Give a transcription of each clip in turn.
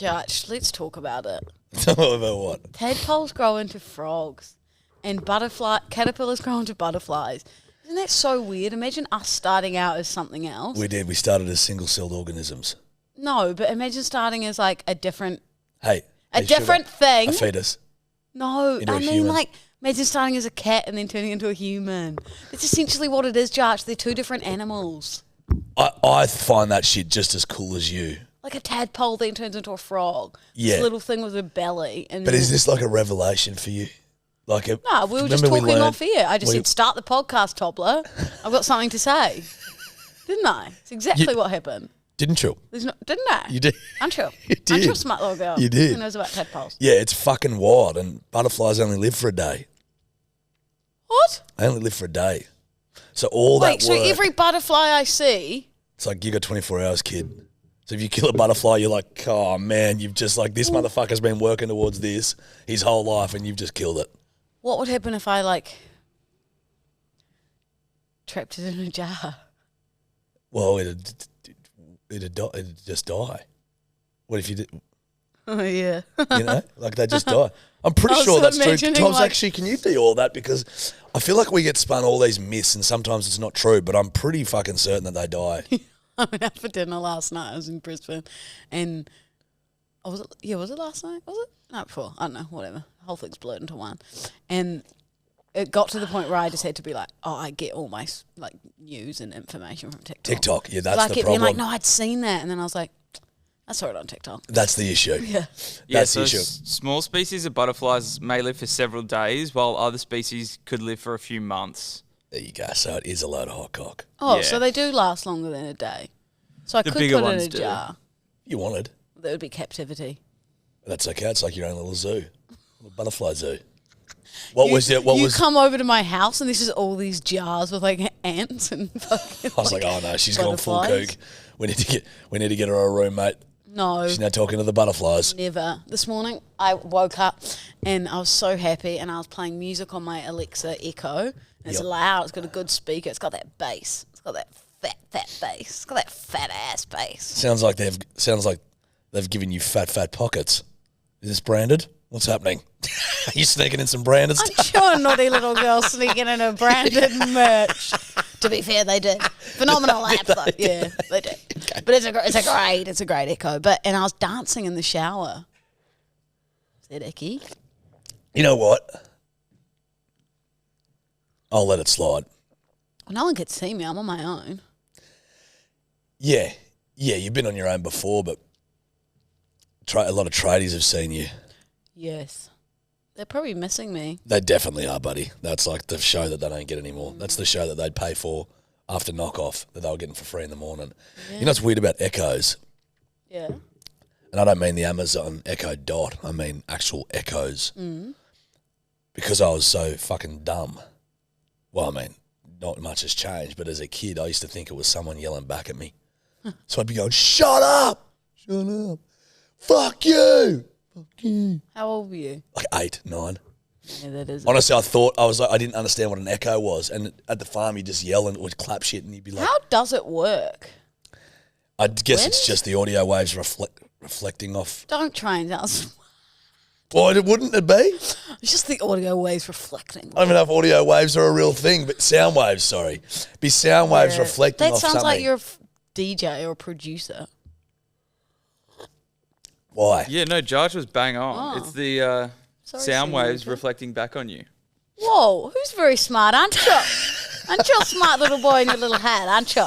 Jarch, let's talk about it. About what? Tadpoles grow into frogs and caterpillars grow into butterflies. Isn't that so weird? Imagine us starting out as something else. We did. We started as single-celled organisms. No, but imagine starting as like a different... Hey. different thing. A fetus. No, I mean human. Like, imagine starting as a cat and then turning into a human. That's essentially what it is, Jarch. They're two different animals. I find that shit just as cool as you. Like a tadpole then turns into a frog. Yeah. This little thing with a belly. But is this like a revelation for you? No, we were just talking off here. I just said, start the podcast, Toddler. I've got something to say. Didn't I? It's exactly what happened. Didn't you? Didn't I? You did. Aren't you? You did. Aren't you a smart little girl? You did. Who knows about tadpoles? Yeah, it's fucking wild. And butterflies only live for a day. What? They only live for a day. So all that work... so every butterfly I see... It's like you got 24 hours, kid. So if you kill a butterfly, you're like, oh, man, you've just like, this motherfucker's been working towards this his whole life and you've just killed it. What would happen if I, like, trapped it in a jar? Well, it'd just die. What if you did? Oh, yeah. You know, like they just die. I'm pretty sure that's true. Tom's actually, can you do all that? Because I feel like we get spun all these myths and sometimes it's not true, but I'm pretty fucking certain that they die. I went out for dinner last night. I was in Brisbane and was it last night? Was it? No, before. I don't know, whatever. The whole thing's blurred into one. And it got to the point where I just had to be like, I get all my like news and information from TikTok. Yeah, that's the problem. I kept being like, no, I'd seen that. And then I was like, I saw it on TikTok. That's the issue. Yeah. That's the issue. Small species of butterflies may live for several days, while other species could live for a few months. There you go. So it is a load of hot cock. Oh, Yeah. so they do last longer than a day. So I could put it in a jar. You wanted. That would be captivity. That's okay. It's like your own little zoo. Little butterfly zoo. You come over to my house and this is all these jars with like ants and fucking I was like, oh no, she's gone full kook. We need to get her a room, mate. No. She's now talking to the butterflies. Never. This morning I woke up and I was so happy and I was playing music on my Alexa Echo. And it's loud. It's got a good speaker. It's got that bass. It's got that fat bass. It's got that fat ass bass. Sounds like they've given you fat pockets. Is this branded? What's happening? Are you sneaking in some branded stuff? I'm sure a naughty little girl sneaking in a branded merch. To be fair, they did. Phenomenal app though. Yeah, they did. Okay. But it's a great Echo. And I was dancing in the shower. Is that icky? You know what? I'll let it slide. Well, no one could see me. I'm on my own. Yeah, you've been on your own before, but a lot of tradies have seen you. Yes. They're probably missing me. They definitely are, buddy. That's like the show that they don't get anymore. That's the show that they'd pay for after knockoff that they were getting for free in the morning. Yeah. You know what's weird about Echoes? Yeah. And I don't mean the Amazon Echo Dot. I mean actual Echoes. Mm. Because I was so fucking dumb. Well, I mean, not much has changed, but as a kid, I used to think it was someone yelling back at me. So I'd be going, shut up! Shut up! Fuck you! Fuck you. How old were you? Like 8, 9. Yeah, that is. Honestly, I didn't understand what an echo was. And at the farm, you just yell and would clap shit and you'd be like... How does it work? I guess it's just the audio waves reflecting off... Don't try and tell us. Well, wouldn't it be? It's just the audio waves reflecting. I don't even know if audio waves are a real thing, but sound waves, sorry. Be sound waves reflecting off something. That sounds like you're a DJ or a producer. Why? Yeah, no, Jarch was bang on. It's the sound waves reflecting back on you. Whoa, who's very smart, aren't you? Aren't you a smart little boy in your little hat, aren't you?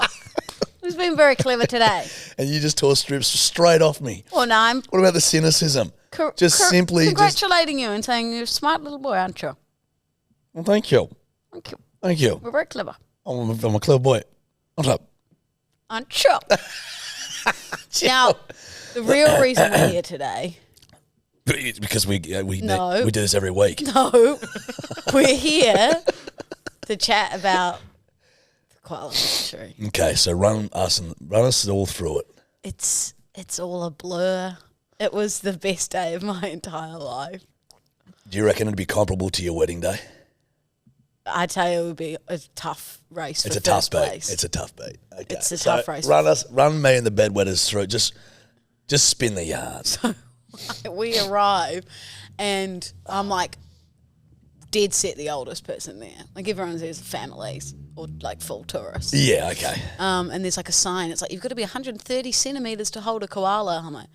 Who's been very clever today? And you just tore strips straight off me. Well, no, I'm... What about the cynicism? Congratulating you and saying you're a smart little boy, aren't you? Well, thank you. Thank you. Thank you. We're very clever. I'm a clever boy. What's up? Aren't you? Now, the real reason we're here today... Because we do this every week. No. We're here to chat about the Koala Visit. Okay, so run us all through it. It's all a blur. It was the best day of my entire life. Do you reckon it'd be comparable to your wedding day? I'd say it would be a tough race. It's a tough beat. It's a tough beat. Okay. It's a tough race. Run me and the bedwetters through. Just spin the yarn. So we arrive, and I'm like, dead set the oldest person there. Like everyone says families or like full tourists. Yeah, okay. And there's like a sign. It's like, you've got to be 130 centimetres to hold a koala. I'm like,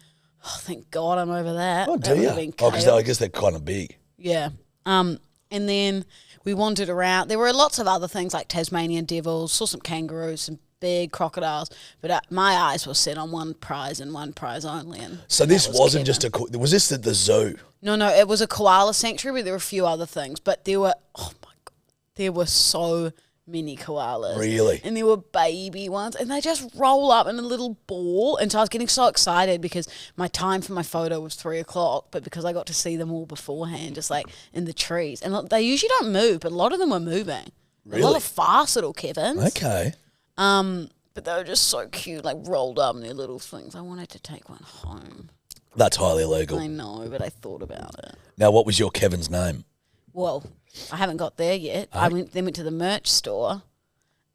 oh, thank God I'm over that. Oh, That do would you? have been Oh, because chaos. I guess they're kind of big. Yeah. And then we wandered around. There were lots of other things like Tasmanian devils, saw some kangaroos, some big crocodiles. But my eyes were set on one prize and one prize only. And So that this was wasn't Kevin. just was this at the zoo? No, it was a koala sanctuary, but there were a few other things. But there were, oh my God, there were so many koalas. Really? And there were baby ones, and they just roll up in a little ball. And so I was getting so excited because my time for my photo was 3 o'clock, but because I got to see them all beforehand, just like in the trees. And they usually don't move, but a lot of them were moving. A lot Really? of fast little Kevins. Okay. But they were just so cute, like rolled up in their little things. I wanted to take one home. That's highly illegal. I know, but I thought about it. Now, what was your Kevin's name? Well, I haven't got there yet. I went to the merch store,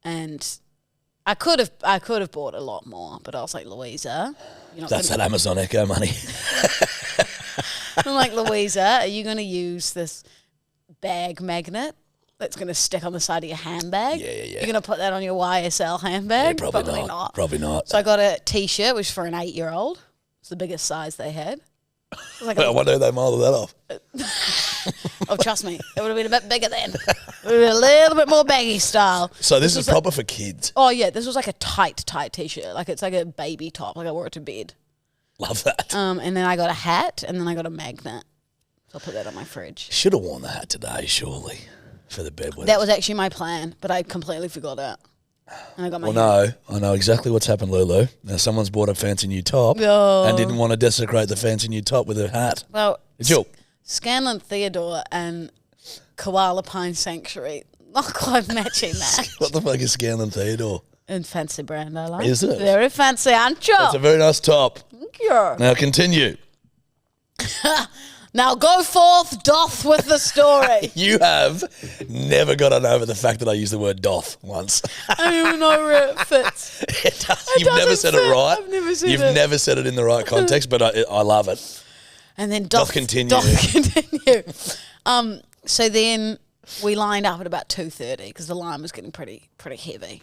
and I could have bought a lot more, but I was like, Louisa, you're not That's gonna, that Amazon Echo money. I'm like, Louisa, are you going to use this bag magnet that's going to stick on the side of your handbag? Yeah. You're going to put that on your YSL handbag? Yeah, probably not. Probably not. So I got a T-shirt, which was for an 8-year-old. It's the biggest size they had. It was like I wonder who they modeled that off. oh, trust me, it would have been a bit bigger then. It would have been a little bit more baggy style. So this is was proper for kids. Oh, yeah, this was like a tight T-shirt. Like, it's like a baby top. Like, I wore it to bed. Love that. And then I got a hat, and then I got a magnet. So I'll put that on my fridge. Should have worn the hat today, surely, for the bedwetters. That was actually my plan, but I completely forgot it. And I got my Well, no, I know exactly what's happened, Lulu. Now, someone's bought a fancy new top Oh. and didn't want to desecrate the fancy new top with a hat. Well, Did you? Scanlon Theodore and Koala Pine Sanctuary, not quite matching that. What the fuck is Scanlon Theodore? And fancy brand, I like. Is it? Very fancy, aren't you? It's a very nice top. Thank you. Now, continue. Now go forth, Doth, with the story. You have never gotten over the fact that I used the word doth once. I don't even know where it fits. It does. It You've never doesn't said it fit. right. I've never said You've it. never said it in the right context, but I love it. And then Doth continue. Doth continue. So then we lined up at about 2:30 because the line was getting pretty heavy.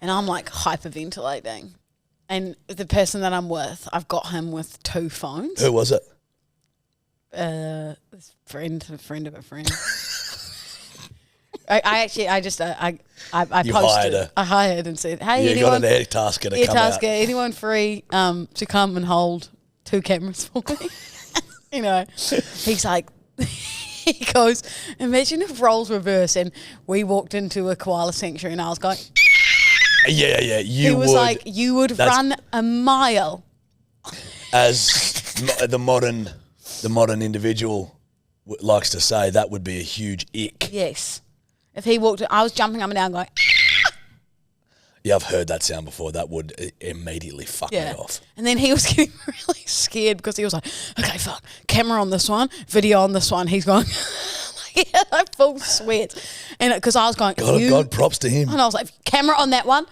And I'm like hyperventilating. And the person that I'm with, I've got him with 2 phones. Who was it? This friend of a friend. I You posted. hired her. I hired and said, "Hey, You got anyone? an air tasker to come out. Anyone free to come and hold 2 cameras for me?" You know, he's like, he goes, "Imagine if roles reverse and we walked into a koala sanctuary and I was going." Yeah. He was like, "You would run a mile." As the modern individual likes to say, that would be a huge ick. Yes. If he walked, I was jumping up and down going, Yeah, I've heard that sound before. That would immediately fuck me off. And then he was getting really scared because he was like, okay, fuck, camera on this one, video on this one. He's going, like full sweat. And because I was going, God, props to him. And I was like, camera on that one,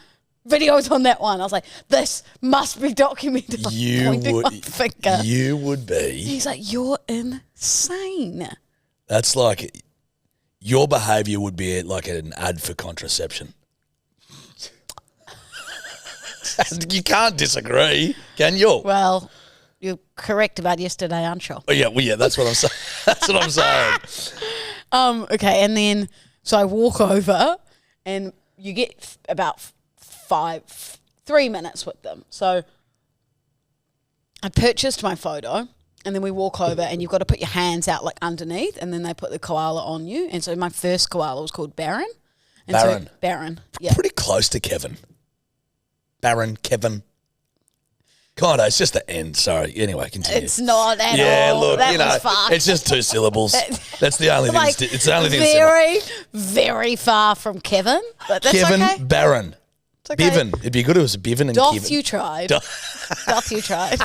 videos on that one. I was like, this must be documented. Like, pointing my finger. You would be. He's like, you're insane. That's like, your behaviour would be like an ad for contraception. You can't disagree, can you? Well, you're correct about yesterday, aren't you? Oh, yeah, that's what I'm saying. That's what I'm saying. Okay, and then so I walk over, and you get about 3 minutes with them. So I purchased my photo, and then we walk over, and you've got to put your hands out like underneath, and then they put the koala on you. And so my first koala was called Baron. And Baron. So Baron, yeah. Pretty close to Kevin. Baron, Kevin. Kind of, it's just the end. Sorry. Anyway, continue. It's not at all. Yeah, look, that you know, was far. it's just 2 syllables. That's the only thing. Like, It's the only thing. That's similar. very, very far from Kevin, but that's Kevin, okay. Baron, It's okay. Bevan. It'd be good if it was Bevan and Doth, Kevin. you tried. Doth, you tried.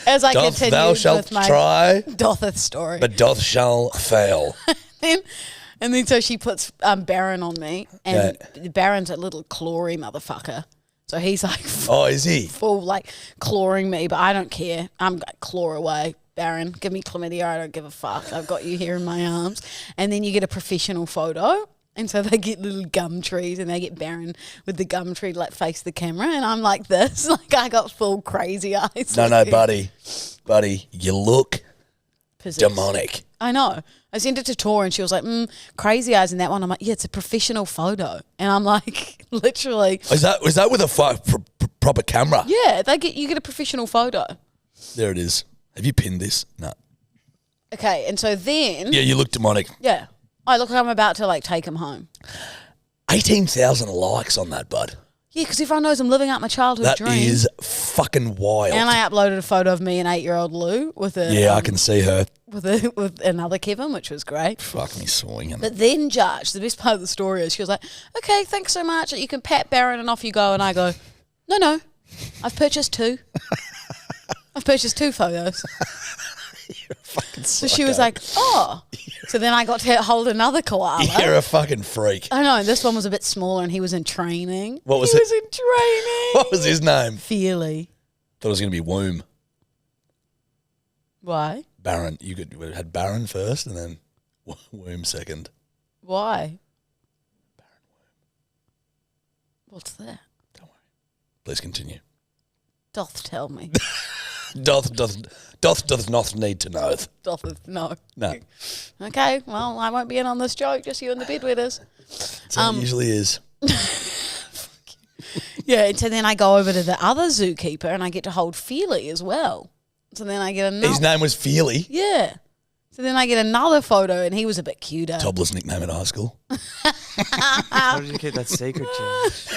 As I Doth, continued thou shalt with my try, Dotheth story. but doth shall fail. And then so she puts Baron on me, and Baron's a little clawy motherfucker. So he's like, Oh, is he? full like clawing me, but I don't care. I'm like, claw away, Baron. Give me chlamydia. I don't give a fuck. I've got you here in my arms. And then you get a professional photo. And so they get little gum trees and they get Baron with the gum tree like face the camera. And I'm like this. Like I got full crazy eyes. No, buddy. Buddy, you look Possessed. demonic. I know. I sent it to Tor and she was like, crazy eyes in that one. I'm like, yeah, it's a professional photo. And I'm like, literally. Was that with a proper camera? Yeah, you get a professional photo. There it is. Have you pinned this? No. Okay, and so then. Yeah, you look demonic. Yeah. I look like I'm about to like take him home. 18,000 likes on that, bud. Yeah, because everyone knows I'm living out my childhood That dream. is fucking wild. And I uploaded a photo of me and 8-year-old Lou with a Yeah, I can see her. with another Kevin, which was great. Fuck me swinging. But then Jarch, the best part of the story is she was like, okay, thanks so much. You can pat Baron and off you go. And I go, no, I've purchased 2. I've purchased 2 photos. So she was like, oh. So then I got to hold another koala. You're a fucking freak. I know, this one was a bit smaller and he was in training. What was he it? was in training. What was his name? Feely. Thought it was going to be Womb. Why? Baron. You had Baron first and then Womb second. Why? Baron Womb. What's that? Don't worry. Please continue. Doth tell me. Doth doth not need to know. Doth, no. No. Okay, well, I won't be in on this joke, just you and the bedwetters. So it usually is. Yeah, and so then I go over to the other zookeeper and I get to hold Feely as well. So then I get another. His name was Feely. Yeah. So then I get another photo and he was a bit cuter. Toddler's nickname at high school. How did you keep that secret, Jarch?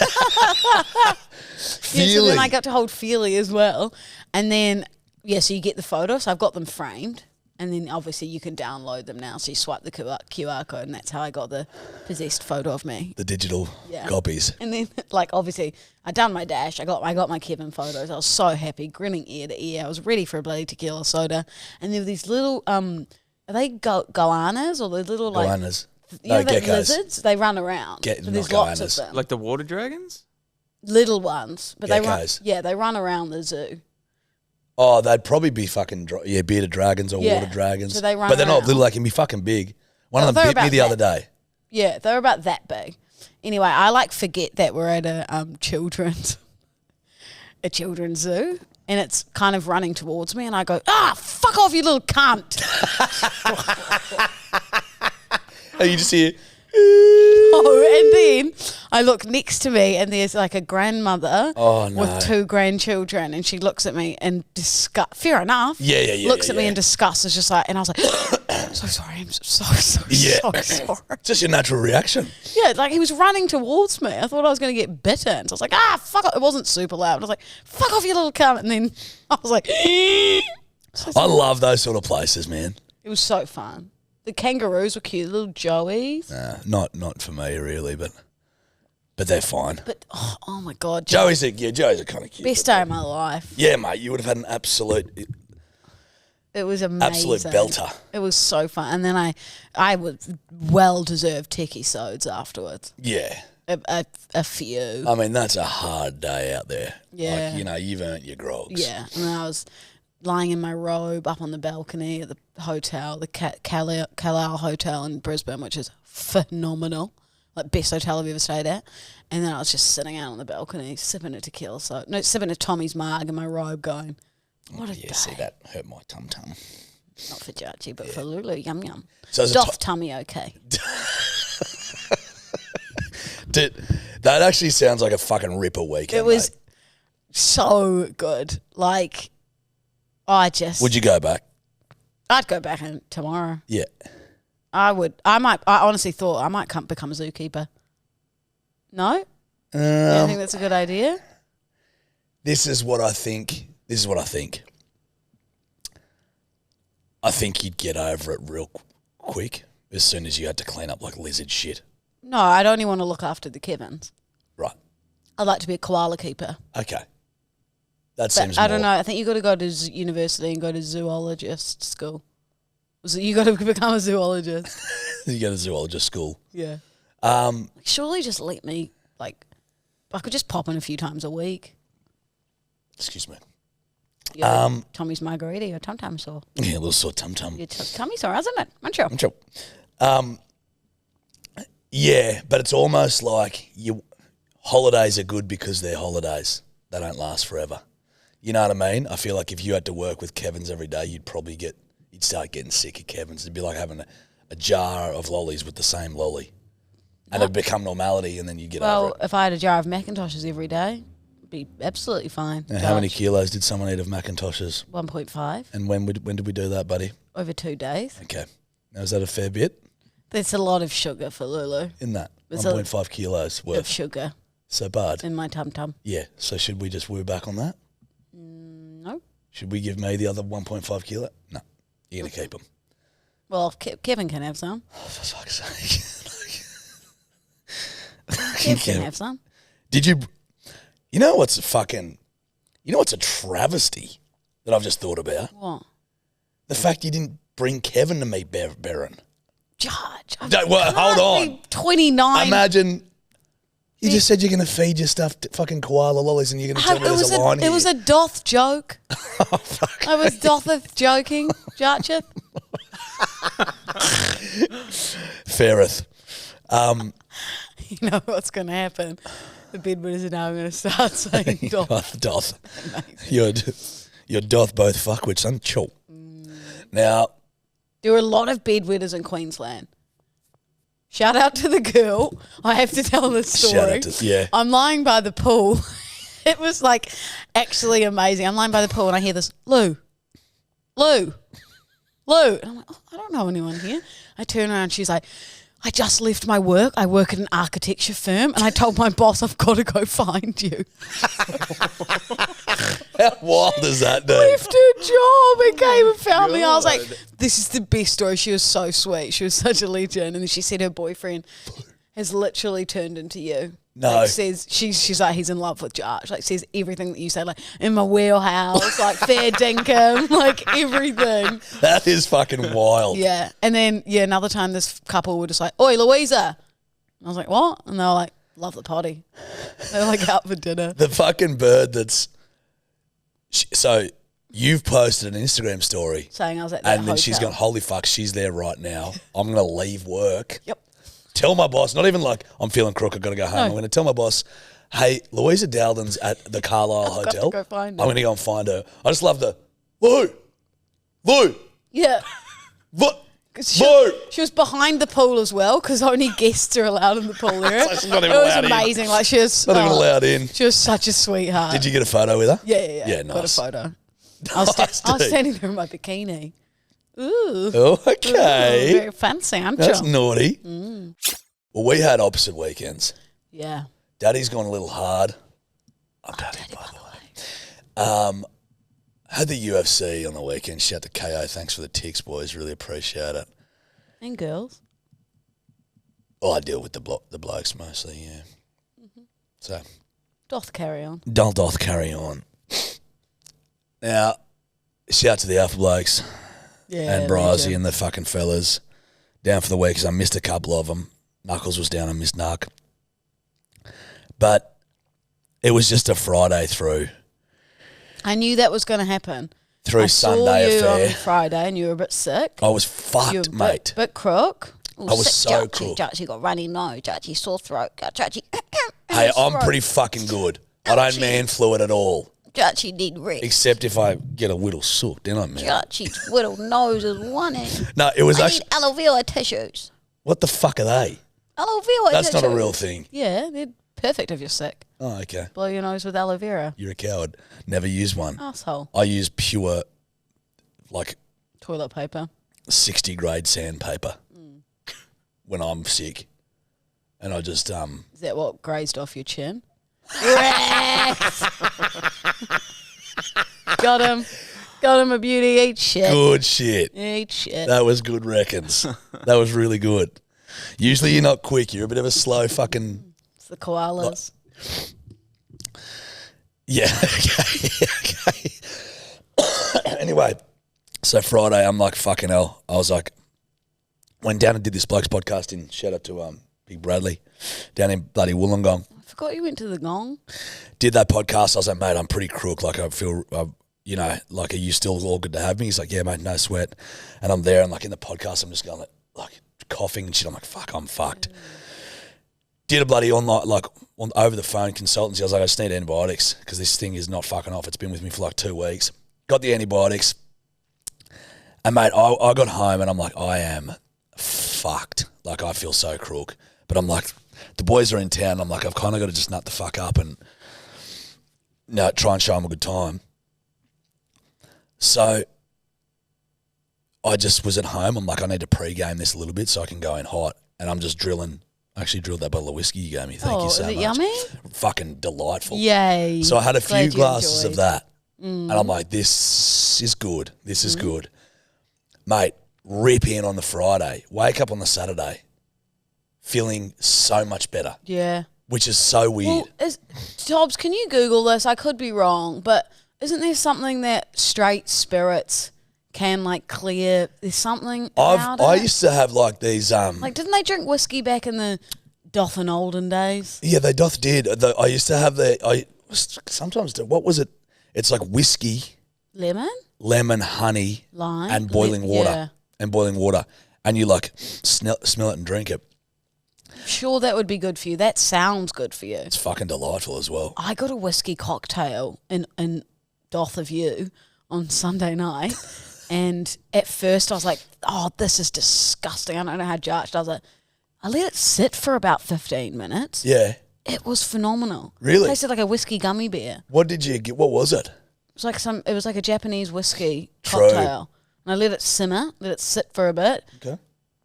Yeah, so then I got to hold Feely as well. And then, yeah, so you get the photo. So I've got them framed. And then obviously you can download them now. So you swipe the QR code and that's how I got the possessed photo of me. The digital copies. And then, like, obviously, I done my dash. I got my Kevin photos. I was so happy, grinning ear to ear. I was ready for a bloody tequila soda. And there were these little, are they goannas or the little, like... Goannas. You know, geckos. Lizards? They run around. So there's lots of them. Like the water dragons? Little ones. But Geckos. they run around the zoo. Oh, they'd probably be fucking bearded dragons or water dragons. So they run but they're not around. little. They can be fucking big. One of them bit me the other day. Yeah, they're about that big. Anyway, I forget that we're at a children's zoo, and it's kind of running towards me, and I go, fuck off, you little cunt. And you just hear. Oh, and then I look next to me and there's like a grandmother with 2 grandchildren and she looks at me and disgust. Fair enough. Yeah. Looks at me in disgust. It's just like, and I was like, so sorry. I'm so sorry. Just your natural reaction. Yeah, like he was running towards me. I thought I was going to get bitten. So I was like, fuck off. It wasn't super loud. I was like, fuck off, you little cunt. And then I was like, I love those sort of places, man. It was so fun. The kangaroos were cute, little Joeys. Not for me really, but they're fine. But oh my god, Joey's a kind of cute. best day of my life. Yeah, mate, you would have had an absolute. It was amazing. Absolute belter. It was so fun, and then I was well deserved techie sods afterwards. Yeah. A few. I mean, that's a hard day out there. Yeah. Like, you've earned your grogs. Yeah, and then I was lying in my robe up on the balcony at the hotel, the Carlisle Hotel in Brisbane, which is phenomenal. Like, best hotel I've ever stayed at. And then I was just sitting out on the balcony, sipping a tequila soda. No, sipping a Tommy's mug in my robe going, what a day. See, that hurt my tum-tum. Not for Jarchi, but for Lulu. Yum, yum. So Doth tummy okay. That actually sounds like a fucking ripper weekend, It was mate. so good. Like, Would you go back? I'd go back in tomorrow. Yeah. I would. I honestly thought I might become a zookeeper. No? You don't think that's a good idea? This is what I think. I think you'd get over it real quick as soon as you had to clean up like lizard shit. No, I'd only want to look after the Kevins. Right. I'd like to be a koala keeper. Okay. That But seems I don't know. I think you got to go to university and go to zoologist school. So you got to become a zoologist. You go to zoologist school. Yeah. Um, Surely just let me, like, I could just pop in a few times a week. Excuse me. Your Tommy's margarita, your tum-tum sore. Yeah, a little sore tum-tum. Your tummy sore, hasn't it? I'm sure. Yeah, but it's almost like holidays are good because they're holidays. They don't last forever. You know what I mean? I feel like if you had to work with Kevin's every day, you'd start getting sick of Kevin's. It'd be like having a jar of lollies with the same lolly. And it'd become normality and then you get over it. Well, if I had a jar of Macintoshes every day, it'd be absolutely fine. Now, how many kilos did someone eat of Macintoshes? 1.5. And when did we do that, buddy? Over 2 days. Okay. Now, is that a fair bit? That's a lot of sugar for Lulu. In that? It's 1.5 kilos Of worth. sugar So bad. in my tum-tum. Yeah. So should we just woo back on that? No. Should we give me the other 1.5 kilo? No. You're going to keep them. Well, Kevin can have some. Oh, for fuck's sake. Kev can have some. Did you... You know what's a travesty that I've just thought about? What? The fact you didn't bring Kevin to meet Baron. Jarch. Hold on. 29. Imagine... You just said you're going to feed your stuff to fucking koala lollies and you're going to tell me there's a line here. It was a Doth joke. Oh, fuck. I was Dotheth joking. Jarcheth. Faireth. You know what's going to happen? The bedwetters are now going to start saying Doth. Doth. You're Doth both fuckwits, son. Chol. Now... There are a lot of bedwetters in Queensland. Shout out to the girl. I have to tell this story. Shout out to... Yeah. I'm lying by the pool. It was like actually amazing. I'm lying by the pool and I hear this, Lou. And I'm like, oh, I don't know anyone here. I turn around, she's like, I just left my work. I work at an architecture firm and I told my boss I've got to go find you. How wild is that, dude? Left her job and came and found me. I was like, this is the best story. She was so sweet. She was such a legend. And then she said her boyfriend has literally turned into you. No. Like says she's like, he's in love with Jarch. Like says everything that you say, like in my wheelhouse, like fair dinkum, like everything. That is fucking wild. Yeah. And then another time this couple were just like, oi, Louisa. I was like, what? And they were like, love the potty. They were like out for dinner. The fucking bird that's... So you've posted an Instagram story. Saying I was at that and then hotel. she's gone, holy fuck, she's there right now. I'm going to leave work. Yep. Tell my boss, not even like I'm feeling crook, I've got to go home. I'm going to tell my boss, hey, Louisa Dowden's at the Carlisle Hotel. Got to go find her. I'm going to go and find her. I just love the, Lou. Yeah. What? She was behind the pool as well because only guests are allowed in the pool area. So she's not even it was allowed in. amazing. Like she was Not even allowed in. She was such a sweetheart. Did you get a photo with her? Yeah. Yeah, Got a nice. photo. Nice, I was dude. standing there in my bikini. Ooh. Oh, okay. Ooh, very fancy, aren't That's you? naughty. Well, we had opposite weekends. Yeah. Daddy's gone a little hard. I'm Daddy, by the way. Had the UFC on the weekend. Shout out to KO. Thanks for the ticks, boys. Really appreciate it. And girls. Well, I deal with the blokes mostly, yeah. So, Doth carry on. Doth carry on. Now, shout out to the Alpha Blokes Yeah. and Brizzy legend. and the fucking fellas down for the week because I missed a couple of them. Knuckles was down, I missed Knuck. But it was just a Friday through I knew that was going to happen. Sunday saw you affair. on Friday and you were a bit sick. I was You fucked, were mate. Bit crook. Ooh, I was sick, so Jarchy. crook. Jarchy got runny nose. Jarchy sore throat. Jarchy. Hey, I'm pretty fucking good. I don't man flu it at all. Jarchy need rest. Except if I get a whittle soot, then I man. Jarchy's little nose is wanting. No, it was I actually... need aloe vera tissues. What the fuck are they? Aloe vera That's tissues. not a real thing. Yeah, they're perfect if you're sick. Oh, okay. Blow your nose with aloe vera. You're a coward. Never use one. Asshole. I use pure, like, Toilet paper. 60 grade sandpaper when I'm sick. And I just, Is that what grazed off your chin? Got him. Got him a beauty. Eat shit. good shit. Eat shit. That was good reckons. That was really good. Usually you're not quick. You're a bit of a slow fucking... It's the koalas. Yeah, okay. Anyway, so Friday, I'm like, fucking hell. I was like, went down and did this Blokes podcast in, shout out to Big Bradley, down in bloody Wollongong. I forgot you went to the Gong. Did that podcast. I was like, mate, I'm pretty crook. Like, I feel, like, are you still all good to have me? He's like, yeah, mate, no sweat. And I'm there, and like in the podcast, I'm just going like coughing and shit. I'm like, fuck, I'm fucked. Did a bloody over the phone consultancy. I was like, I just need antibiotics because this thing is not fucking off. It's been with me for like 2 weeks. Got the antibiotics. And mate, I got home and I'm like, I am fucked. Like, I feel so crook. But I'm like, the boys are in town. I'm like, I've kind of got to just nut the fuck up and try and show them a good time. So I just was at home. I'm like, I need to pre-game this a little bit so I can go in hot. And I'm just drilling. I actually drilled that bottle of whiskey you gave me. Thank you so much. Is it yummy? Fucking delightful. Yay. So I had a few Glad you glasses enjoyed. of that. And I'm like, this is good. This is good. Mate, rip in on the Friday. Wake up on the Saturday feeling so much better. Yeah. Which is so weird. Well, Tobbs, can you Google this? I could be wrong, but isn't there something that straight spirits can like clear? There's something about I it. used to have like these Like, didn't they drink whiskey back in the Doth and olden days? yeah, they doth did. I used to have what was it? It's like whiskey, lemon, honey, lime, and boiling water. Yeah. And boiling water. And you like smell it and drink it. Sure, that would be good for you. That sounds good for you. It's fucking delightful as well. I got a whiskey cocktail in Doth of You on Sunday night, and at first I was like, "Oh, this is disgusting." I don't know how Jarch does it. I let it sit for about 15 minutes. Yeah. It was phenomenal. Really? It tasted like a whiskey gummy bear. What did you get? What was it? It was like a Japanese whiskey True. cocktail. And I let it simmer, let it sit for a bit, Okay.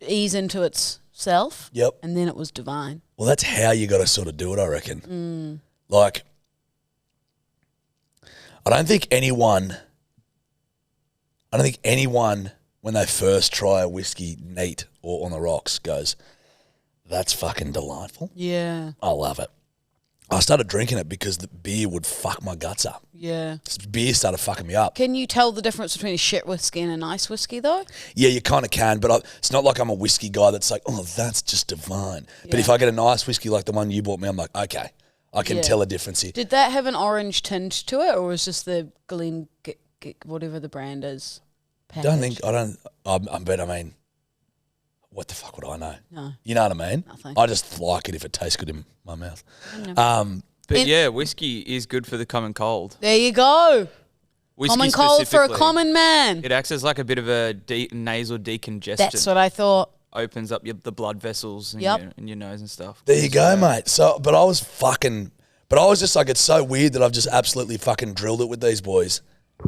ease into itself. Yep. And then it was divine. Well, that's how you got to sort of do it, I reckon. Like, I don't think anyone, when they first try a whiskey neat or on the rocks goes, that's fucking delightful. Yeah. I love it. I started drinking it because the beer would fuck my guts up. Yeah. Beer started fucking me up. Can you tell the difference between a shit whiskey and a nice whiskey, though? Yeah, you kind of can, but it's not like I'm a whiskey guy that's like, oh, that's just divine. But Yeah. if I get a nice whiskey like the one you bought me, I'm like, okay, I can Yeah. tell a difference here. Did that have an orange tinge to it, or was just the Glen, whatever the brand is? I packaged? bet, I mean, what the fuck would I know? No. You know what I mean? Nothing. I just like it if it tastes good in my mouth. But yeah, whiskey is good for the common cold. There you go. Whiskey Common cold for a specifically, common man. It acts as like a bit of a nasal decongestant. That's what I thought. Opens up the blood vessels in, Yep. in your nose and stuff. There you go, mate. So, but I was just like, it's so weird that I've just absolutely fucking drilled it with these boys,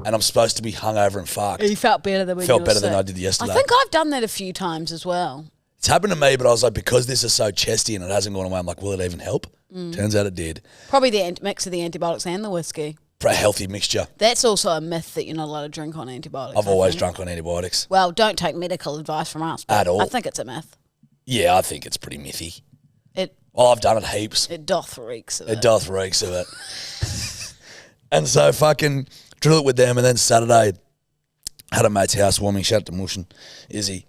and I'm supposed to be hungover and fucked. You felt better than when Felt you were better than sick. I did yesterday. I think I've done that a few times as well. It's happened to me, but I was like, because this is so chesty and it hasn't gone away, I'm like, will it even help? Turns out it did. Probably the mix of the antibiotics and the whiskey. For a healthy mixture. That's also a myth that you're not allowed to drink on antibiotics. I've always drunk on antibiotics. Well, don't take medical advice from us. But At all. I think it's a myth. Yeah, I think it's pretty mithy. It I've done it heaps. doth reeks of it. It doth reeks of it. And so fucking drill it with them, and then Saturday had a mate's housewarming. Shout out to Mush and Izzy.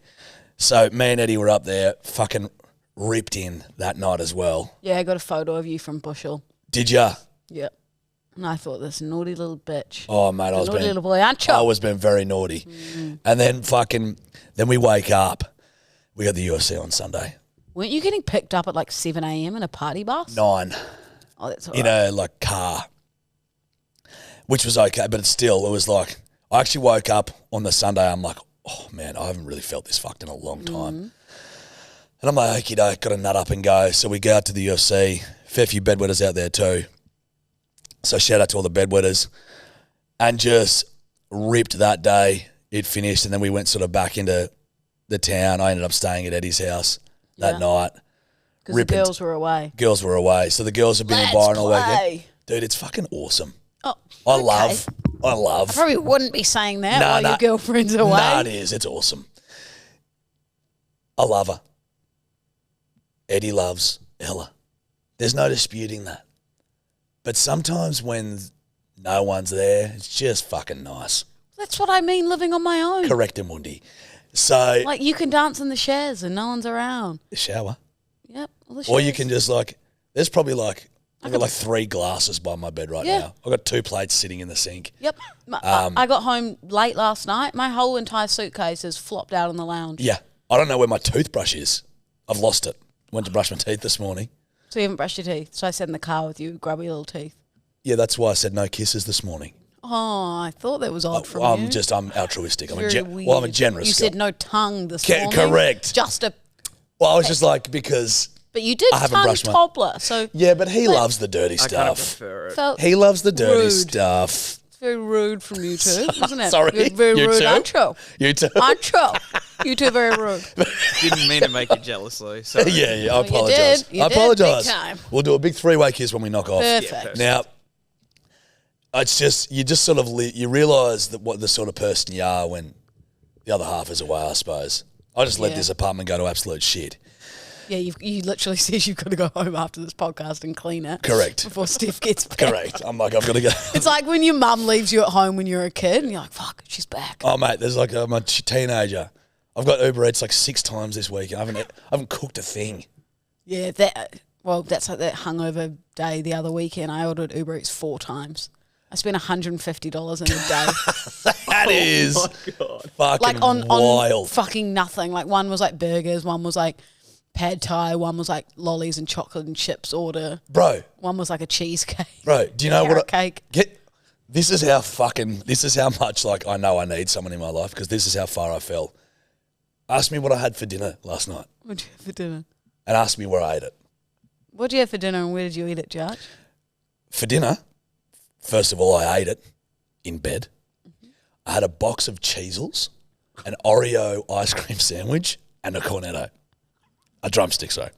So me and Eddie were up there, fucking ripped in that night as well. Yeah, I got a photo of you from Bushel. Did ya? Yep. And I thought, this naughty little bitch. Oh, mate, I was naughty being, little boy, aren't you? I was being very naughty. And then then we wake up. We got the UFC on Sunday. Weren't you getting picked up at like 7 a.m. in a party bus? 9. Oh, that's all right. In a like car, which was okay, but it was like, I actually woke up on the Sunday. I'm like, oh man, I haven't really felt this fucked in a long time. And I'm like, okie doke, got to nut up and go. So we go out to the UFC. Fair few bedwetters out there too. So shout out to all the bedwetters. And just ripped that day. It finished, and then we went sort of back into the town. I ended up staying at Eddie's house that night. Because the girls were away. Girls were away. So the girls have been in Let's Byron all weekend. play. Dude, it's fucking awesome. Oh, I okay. love. Probably wouldn't be saying that Nah, while nah. your girlfriend's away. Nah, it is. It's awesome. I love her. Eddie loves Ella. There's no disputing that. But sometimes when no one's there, it's just fucking nice. That's what I mean, living on my own. Correct, Mundi. So Like, you can dance in the showers and no one's around. the shower. Yep. All the Or you shares. can just like, there's probably like, I've got like 3 glasses by my bed right Yeah. now. I've got 2 plates sitting in the sink. Yep. I got home late last night. My whole entire suitcase is flopped out in the lounge. Yeah. I don't know where my toothbrush is. I've lost it. Went to brush my teeth this morning. So you haven't brushed your teeth. So I sat in the car with you, grubby little teeth. Yeah, that's why I said no kisses this morning. Oh, I thought that was odd from you. I'm altruistic. I'm Very a weird. generous You guy. said no tongue this morning. Correct. Just a... Well, I was just like, because... But you did I haven't tongue brushed my- toppler, so... Yeah, but he loves the dirty I kind of stuff. prefer it. Felt He loves the dirty rude. stuff. It's very rude from you two, isn't it? Sorry, You're very you rude, too? aren't you? You too. Aren't you? You two are very rude. Didn't mean to make you jealous, Lou. Sorry. Yeah, I you apologise. did. You I did, apologise. big time. We'll do a big 3-way kiss when we knock off. Perfect. Now, it's just, you just sort of, you realise that what the sort of person you are when the other half is away, I suppose. I just let Yeah. this apartment go to absolute shit. Yeah, you literally says you've got to go home after this podcast and clean it. Correct. Before Steph gets back. Correct. I'm like, I've got to go. It's like when your mum leaves you at home when you're a kid and you're like, fuck, she's back. Oh, mate, there's like, I'm a teenager. I've got Uber Eats like 6 times this week and I haven't cooked a thing. Yeah, that's like that hungover day the other weekend. I ordered Uber Eats 4 times. I spent $150 in a day. That is fucking Like on wild. fucking nothing. Like one was like burgers, one was like pad thai, one was like lollies and chocolate and chips order. Bro, One was like a cheesecake. do you know Carrot what? cake. This is how much like I know I need someone in my life because this is how far I fell. Ask me what I had for dinner last night What'd you have for dinner? and ask me where I ate it. What'd you have for dinner and where did you eat it, Jarch? For dinner, first of all, I ate it in bed. I had a box of Cheezels, an Oreo ice cream sandwich, and a Cornetto. A drumstick, sorry.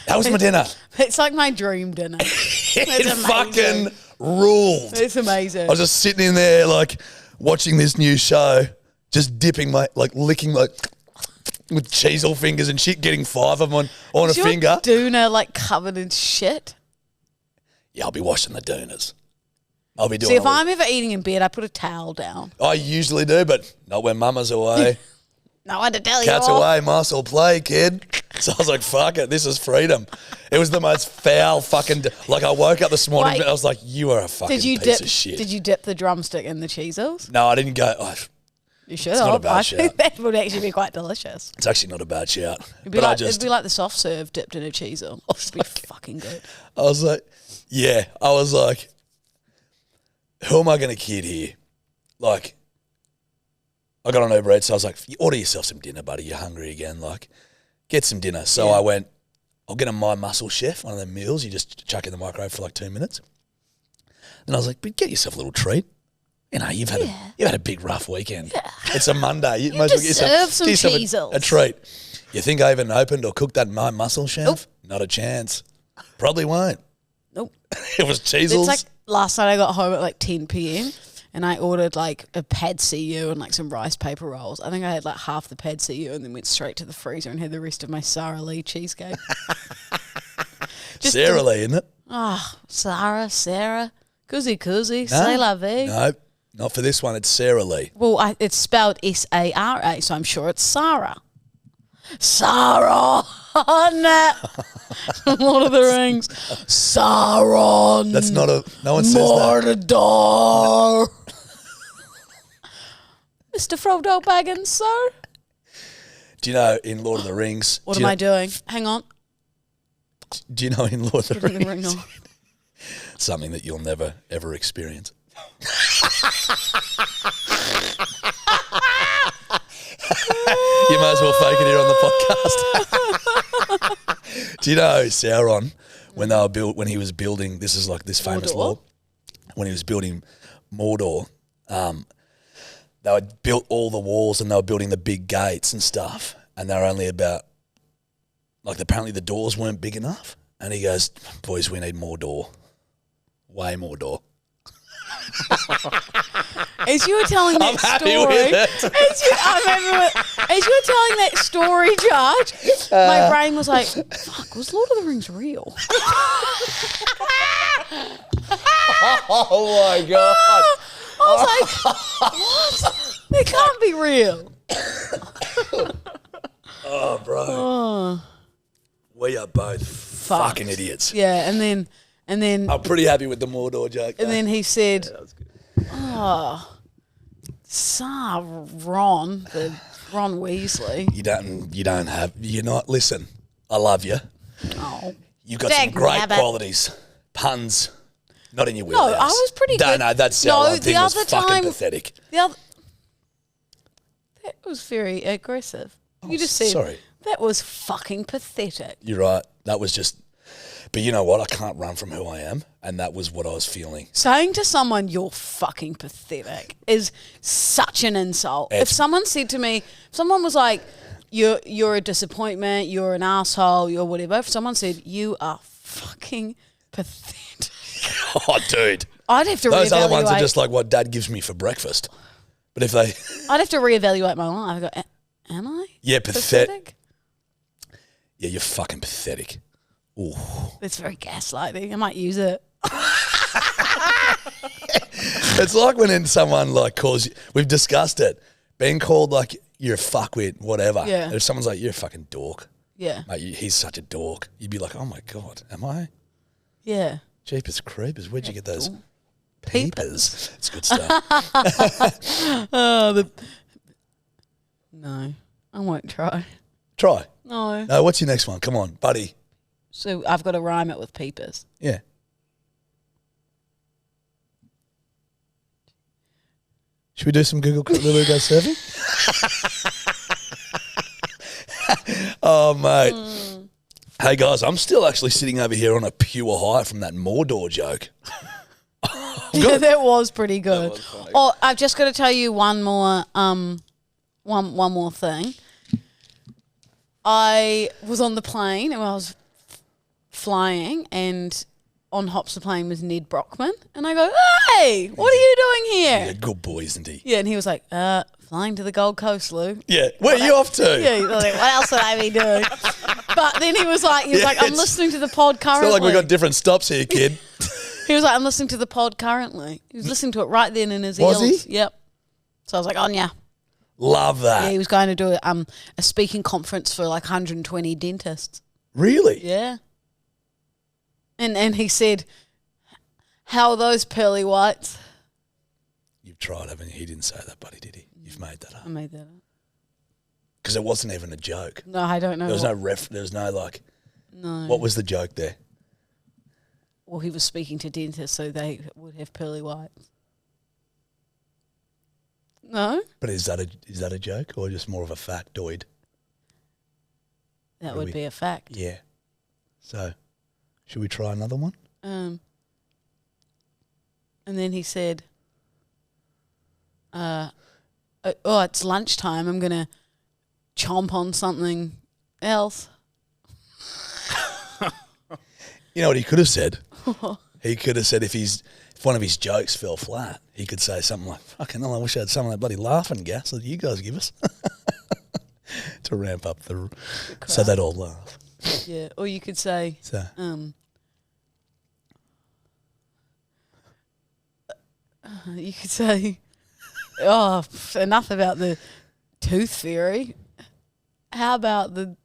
That was my dinner. It's like my dream dinner. It amazing. fucking ruled. It's amazing. I was just sitting in there, like, watching this new show, just dipping licking with Cheezel fingers and shit, getting 5 of them on a Is your finger. doona like covered in shit? Yeah, I'll be washing the doonas. I'll be doing See, if all I'm ever eating in bed, I put a towel down. I usually do, but not when mama's away. No, I had to tell Cat's you all. away, muscle play, kid. So I was like, fuck it, this is freedom. It was the most foul fucking... Like, I woke up this morning Wait. and I was like, you are a fucking Did you piece dip? of shit. Did you dip the drumstick in the Cheezels? No, I didn't go... You should It's not a have. bad I shout. think that would actually be quite delicious. It's actually not a bad shout. It'd be, But like, it'd be like the soft serve dipped in a Cheezel. It'd be fucking good. I was like, yeah. I was like, who am I going to kid here? Like, I got on Uber Eats, so I was like, you order yourself some dinner, buddy. You're hungry again. Like, get some dinner. So Yeah. I went, I'll get a My Muscle Chef, one of them meals you just chuck in the microwave for like 2 minutes. Then I was like, but get yourself a little treat. You know, you've had a big rough weekend. Yeah. It's a Monday. You might as well deserve some get yourself Cheezels. a treat. You think I even opened or cooked that My Muscle Chef? Nope. Not a chance. Probably won't. Nope. It was Cheezels. It's like last night I got home at like 10 p.m. and I ordered like a pad CU and like some rice paper rolls. I think I had like half the pad CU and then went straight to the freezer and had the rest of my Sarah Lee cheesecake. Sarah Lee, isn't it? Sarah, koozie, say la vie. No, not for this one. It's Sarah Lee. Well, it's spelled Sara, so I'm sure it's Sarah. Sauron. Lord of the Rings. Sauron. That's not a... No one says that. Mordor. Mr. Frodo Baggins, sir. Do you know in Lord of the Rings... What do am you I know- doing? Hang on. Do you know in Lord of the Putting the Rings... ring on. Something that you'll never, ever experience. You might as well fake it here on the podcast. Do you know Sauron, when he was building, this is like this famous Mordor? lore, when he was building Mordor, they had built all the walls and they were building the big gates and stuff, and they were only about, like apparently the doors weren't big enough, and he goes, boys, we need more door. Way more door. As you were telling that I'm happy story, with it. as you were telling that story, Jarch, my brain was like, "Fuck, was Lord of the Rings real?" Oh my God. I was like, "What? It can't be real." Oh, bro. Oh, We are both fucking idiots. Yeah, and then I'm pretty happy with the Mordor joke. and then he said, that was good. "Oh, Ron Weasley." You're not, listen, I love you. Oh, You've got some great qualities. Puns, not in your no, wheelhouse. I was pretty good. No, that Sauron thing was fucking time, pathetic. that was very aggressive. You just said, sorry. That was fucking pathetic. You're right. That was just... But you know what? I can't run from who I am, and that was what I was feeling. Saying to someone, you're fucking pathetic, is such an insult. If someone said to me, if someone was like, you're a disappointment, you're an asshole, you're whatever, if someone said, you are fucking pathetic. Oh, dude. I'd have to reevaluate. Those other ones are just like what Dad gives me for breakfast. But if they... I'd have to reevaluate my life. I go, am I? Yeah, pathetic. Yeah, you're fucking pathetic. Ooh. It's very gaslighting. I might use it. It's like when someone like calls you... We've discussed it. Being called like you're a fuckwit, whatever. Yeah. If someone's like, you're a fucking dork. Yeah. Mate, he's such a dork. You'd be like, oh my God, am I? Yeah. Jeepers creepers. Where'd you get those Peepers. It's good stuff. No, I won't try. Try. No. No, what's your next one? Come on, buddy. So I've got to rhyme it with peepers. Yeah. Should we do some Google Lulu Go Surfing? Oh, mate. Hey, guys, I'm still actually sitting over here on a pure high from that Mordor joke. Yeah, that was pretty good. That was funny. Oh, I've just got to tell you one more thing. I was on the plane and I was flying, and on hops the plane was Ned Brockman, and I go, "Hey, what are you doing here?" Yeah, good boy, isn't he? Yeah, and he was like, "Flying to the Gold Coast, Lou." Yeah, where are you off to? Yeah, he was like, "What else would I be doing?" But then he was like, "I'm listening to the pod currently." It's not like we got different stops here, kid. He was like, "I'm listening to the pod currently." He was listening to it right then in his Was ears. he? Yep. So I was like, "Oh yeah." Love that. Yeah, he was going to do a speaking conference for like 120 dentists. Really? Yeah. And he said, "How are those pearly whites?" You've tried, haven't you? He didn't say that, buddy, did he? You've made that up. I made that up. Because it wasn't even a joke. No, I don't know. There was no there was no like... No. What was the joke there? Well, he was speaking to dentists, so they would have pearly whites. No? But is that a joke or just more of a factoid? That would be a fact. Yeah. So, should we try another one? And then he said, it's lunchtime. I'm going to chomp on something else. You know what he could have said? He could have said if one of his jokes fell flat, he could say something like, "Fucking hell, I wish I had some of that bloody laughing gas that you guys give us." To ramp up so they'd all laugh. Yeah, or you could say, So. You could say, "Oh, enough about the tooth fairy. How about the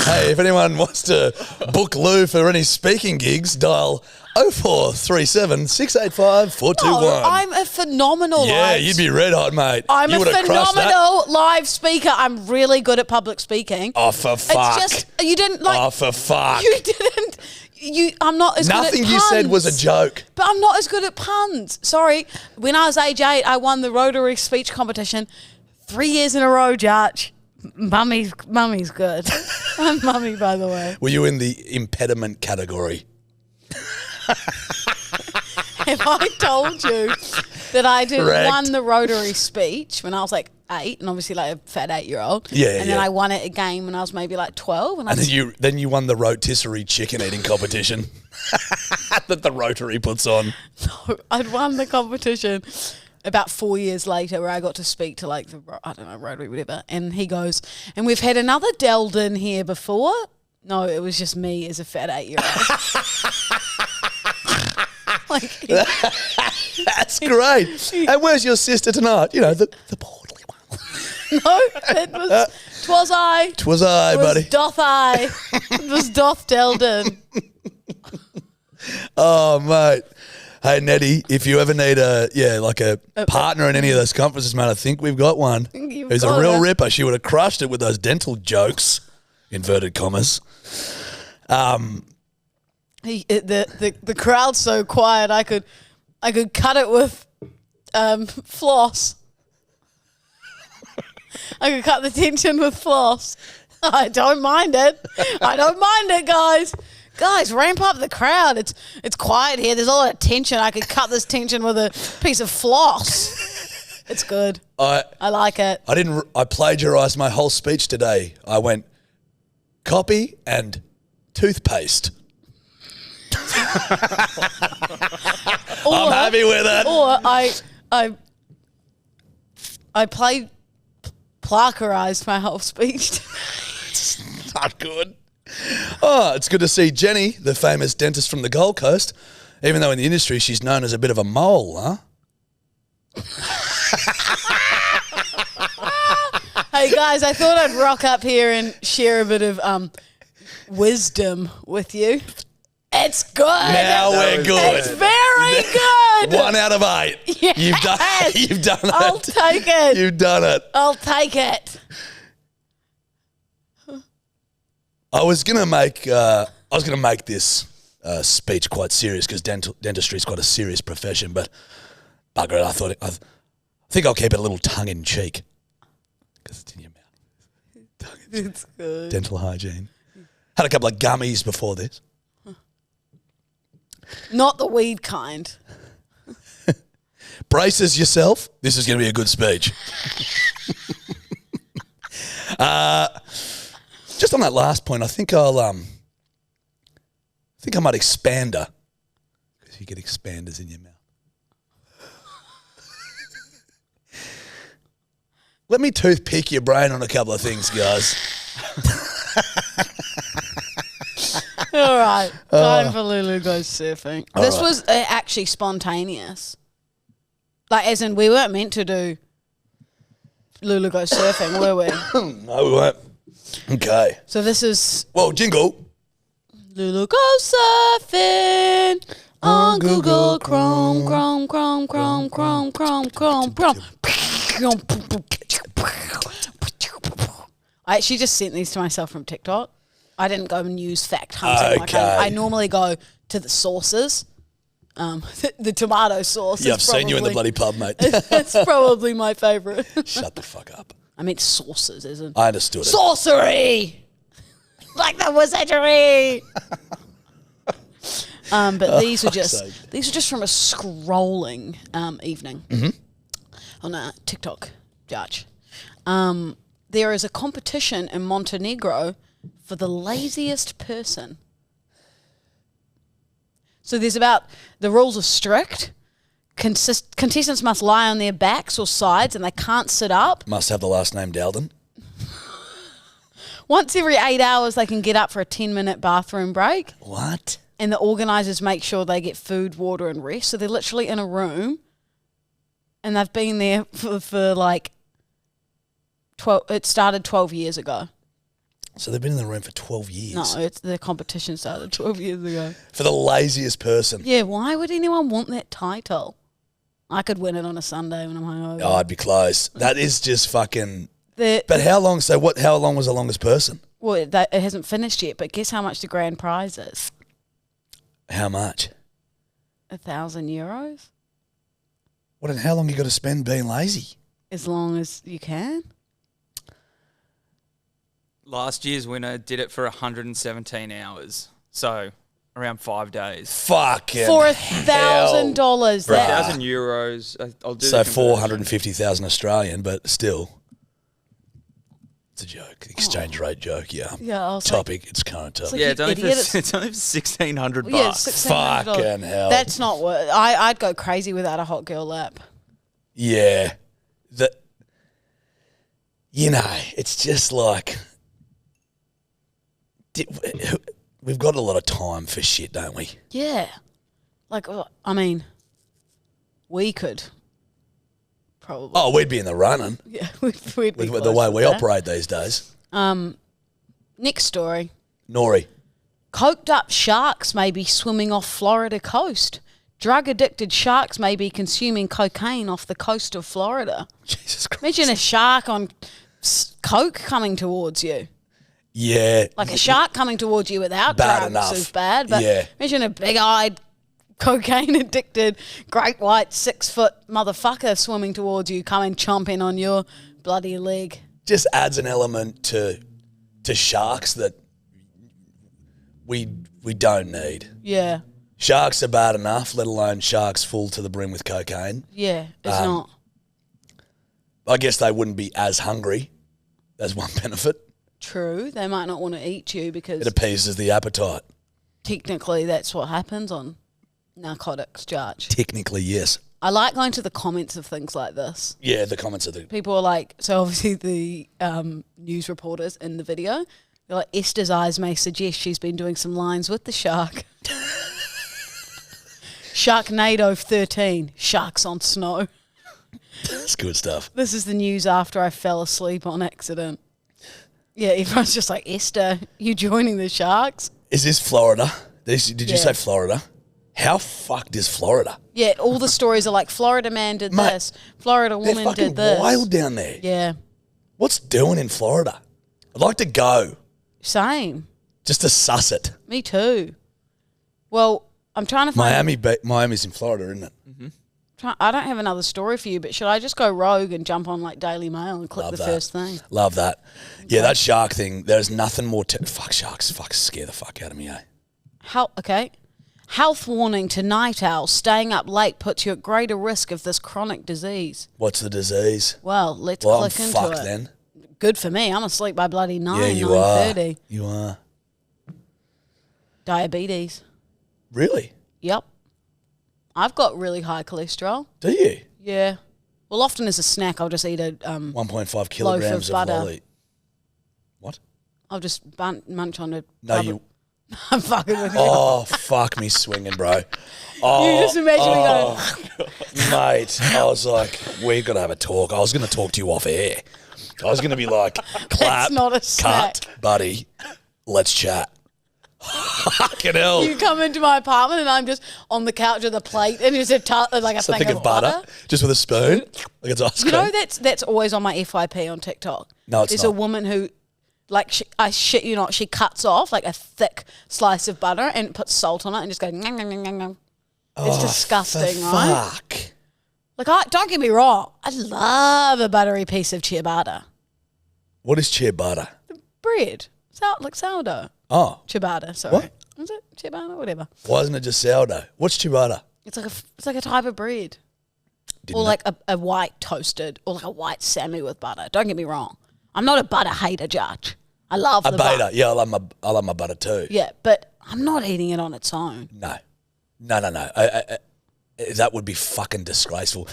Hey, if anyone wants to book Lou for any speaking gigs, dial 0437 685 421. No, I'm a phenomenal live you'd be red hot, mate. I'm you a would have crushed that. phenomenal live speaker. I'm really good at public speaking. Oh, for fuck. It's just, you didn't like... Oh, for fuck. You didn't... I'm not as Nothing good at you puns. said was a joke. But I'm not as good at puns. Sorry. When I was age 8, I won the Rotary speech competition 3 years in a row, Jarch. Mummy's good. I'm mummy, by the way. Were you in the impediment category? If I told you that I Correct. won the Rotary speech when I was like 8, and obviously like a fat 8-year-old, Yeah, then I won it again when I was maybe like 12, and then you won the rotisserie chicken eating competition that the Rotary puts on. No, I'd won the competition about 4 years later, where I got to speak to like the Rotary, whatever, and he goes, "And we've had another Delden here before." No, it was just me as a fat 8-year-old. That's great. And where's your sister tonight? You know, the portly one. No, twas I. Twas I, It was buddy. Doth I. It was Doth Deldon. Oh, mate. Hey, Nettie, if you ever need a partner in any of those conferences, mate, I think we've got one. You've Who's a got real her. ripper. She would have crushed it with those dental jokes, inverted commas. The crowd's so quiet. I could cut it with floss. I could cut the tension with floss. I don't mind it. I don't mind it, guys. Guys, ramp up the crowd. It's quiet here. There's a lot of tension. I could cut this tension with a piece of floss. It's good. I like it. I plagiarized my whole speech today. I went copy and toothpaste. I'm happy with it. Or I plagiarized my whole speech. Not good. Oh, it's good to see Jenny, the famous dentist from the Gold Coast. Even though in the industry she's known as a bit of a mole, huh? Hey guys, I thought I'd rock up here and share a bit of wisdom with you. It's good. Now we're good. It's very good. 1 out of 8. Yes. You've done it. I'll take it. You've done it. I'll take it. I was gonna make this speech quite serious because dentistry is quite a serious profession. But bugger it, I think I'll keep it a little tongue in cheek because it's in your mouth. It's good. Dental hygiene. Had a couple of gummies before this. Not the weed kind. Braces yourself. This is going to be a good speech. Just on that last point, I think I might expand her because you get expanders in your mouth. Let me toothpick your brain on a couple of things, guys. All right, time for Lulu goes surfing. This right. was actually spontaneous. Like, as in, we weren't meant to do Lulu goes surfing, were we? No, we won't. Okay. So this is Well, jingle. Lulu goes surfing on Google Chrome, Chrome, Chrome, Chrome, Chrome, Chrome, Chrome, Chrome. I actually just sent these to myself from TikTok. I didn't go and use fact hunting. Okay. I normally go to the sources. The tomato sauce. Yeah, I've seen you in the bloody pub, mate. It's probably my favourite. Shut the fuck up. I meant sauces, isn't it? I understood it. Sorcery! Like the wizardry! But these were just from a scrolling evening on TikTok, Jarch. There is a competition in Montenegro for the laziest person. So the rules are strict. Contestants must lie on their backs or sides and they can't sit up. Must have the last name Dowden. Once every 8 hours, they can get up for a 10-minute bathroom break. What? And the organisers make sure they get food, water and rest. So they're literally in a room and they've been there for like 12. It started 12 years ago. So they've been in the room for 12 years. No, the competition started 12 years ago. For the laziest person. Yeah, why would anyone want that title? I could win it on a Sunday when I'm hungover. Oh, I'd be close. That is just fucking... But how long? So how long was the longest person? Well, it hasn't finished yet, but guess how much the grand prize is? How much? 1,000 euros. What? And how long you got to spend being lazy? As long as you can. Last year's winner did it for 117 hours. So around 5 days. Fucking For $1,000. Bruh. 1,000 euros. I'll do So the conversion. 450,000 Australian, but still. It's a joke. Exchange rate joke, yeah. Yeah, I was Topic, it's current topic. like, Yeah, you it's only, for, idiot, it's only for 1,600 bucks. Yeah, it's $1,600. Fucking hell. That's not what... I'd go crazy without a hot girl lap. Yeah. It's just like... We've got a lot of time for shit, don't we? Yeah. Like, I mean, we could probably. Oh, we'd be in the running Yeah, we'd be with the way close we that. operate these days. Next story. Nori. Coked up sharks may be swimming off Florida coast. Drug-addicted sharks may be consuming cocaine off the coast of Florida. Jesus Christ. Imagine a shark on coke coming towards you. Yeah. Like a shark coming towards you without Bad drugs enough. is bad. But Yeah. imagine a big-eyed, cocaine-addicted, great white 6-foot motherfucker swimming towards you, coming chomping on your bloody leg. Just adds an element to sharks that we don't need. Yeah. Sharks are bad enough, let alone sharks full to the brim with cocaine. Yeah, it's not. I guess they wouldn't be as hungry. That's one benefit. True. They might not want to eat you because It appeases the appetite. technically that's what happens on narcotics, Jarch. Technically, yes. I like going to the comments of things like this. Yeah, the comments are the... People are like, so obviously the news reporters in the video, they're like, Esther's eyes may suggest she's been doing some lines with the shark. Sharknado 13, sharks on snow. That's good stuff. This is the news after I fell asleep on accident. Yeah, everyone's just like, Esther, you joining the sharks? Is this Florida? Did you Yeah. say Florida? How fucked is Florida? Yeah, all the stories are like, Florida man did Mate, this, Florida They're woman fucking did this. wild down there. Yeah, What's doing in Florida? I'd like to go same. just to suss it. Me too. Well, I'm trying to find... Miami's in Florida, isn't it? I don't have another story for you, but should I just go rogue and jump on like Daily Mail and click Love the that. first thing? Love that. Yeah, that shark thing, there's nothing more... fuck sharks. Fuck, scare the fuck out of me, eh? Okay. Health warning to night owls. Staying up late puts you at greater risk of this chronic disease. What's the disease? Well, let's Well, I'm click into fucked it. then. Good for me. I'm asleep by bloody 9, Yeah, you 9:30. are. You are. Diabetes. Really? Yep. I've got really high cholesterol. Do you? Yeah. Well, often as a snack, I'll just eat a 1.5 kilograms of butter. lolly. What? I'll just munch on a. No, you... I'm fucking with you. Oh, fuck me swinging, bro. Oh, You just imagine me going. mate, I was like, we've got to have a talk. I was going to talk to you off air. I was going to be like, clap, not a snack. cut, buddy, let's chat. Fucking hell. You come into my apartment and I'm just on the couch with a plate and just like a So thing think of of butter, just with a spoon, like it's ice You cream. know that's always on my FYP on TikTok. No, it's There's not. a woman who, like, I shit you not, she cuts off like a thick slice of butter and puts salt on it and just goes. Nom, nom, nom, nom, nom. It's disgusting, right? Fuck. Like, don't get me wrong, I love a buttery piece of ciabatta. What is ciabatta? Bread, like sourdough. Oh, Ciabatta, sorry. What? Is it ciabatta? Whatever. why isn't it just sourdough? What's ciabatta? It's like a type of bread. Didn't Or know. like a white toasted, or like a white Sammy with butter. Don't get me wrong. I'm not a butter hater, Jarch. I love A the beta. butter. Yeah, I love my butter too. Yeah, but I'm not eating it on its own. No. That would be fucking disgraceful.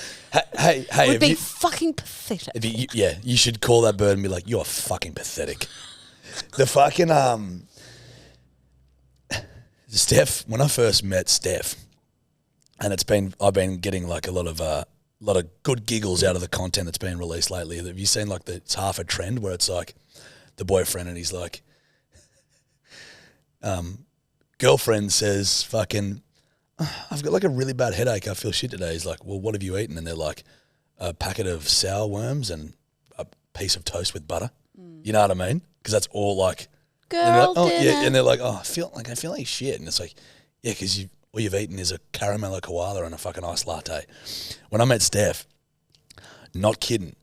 Hey, It have would be you, fucking pathetic. if you should call that bird and be like, you're fucking pathetic. The fucking Steph. When I first met Steph, and I've been getting like a lot of good giggles out of the content that's been released lately. Have you seen like it's half a trend where it's like the boyfriend and he's like, girlfriend says fucking, I've got like a really bad headache. I feel shit today. He's like, well, what have you eaten? And they're like, a packet of sour worms and a piece of toast with butter. You know what I mean? Because that's all like, and they're Girl like, dinner. and they're like, I feel like shit. And it's like, yeah, because all you've eaten is a caramel koala and a fucking iced latte. When I met Steph, not kidding,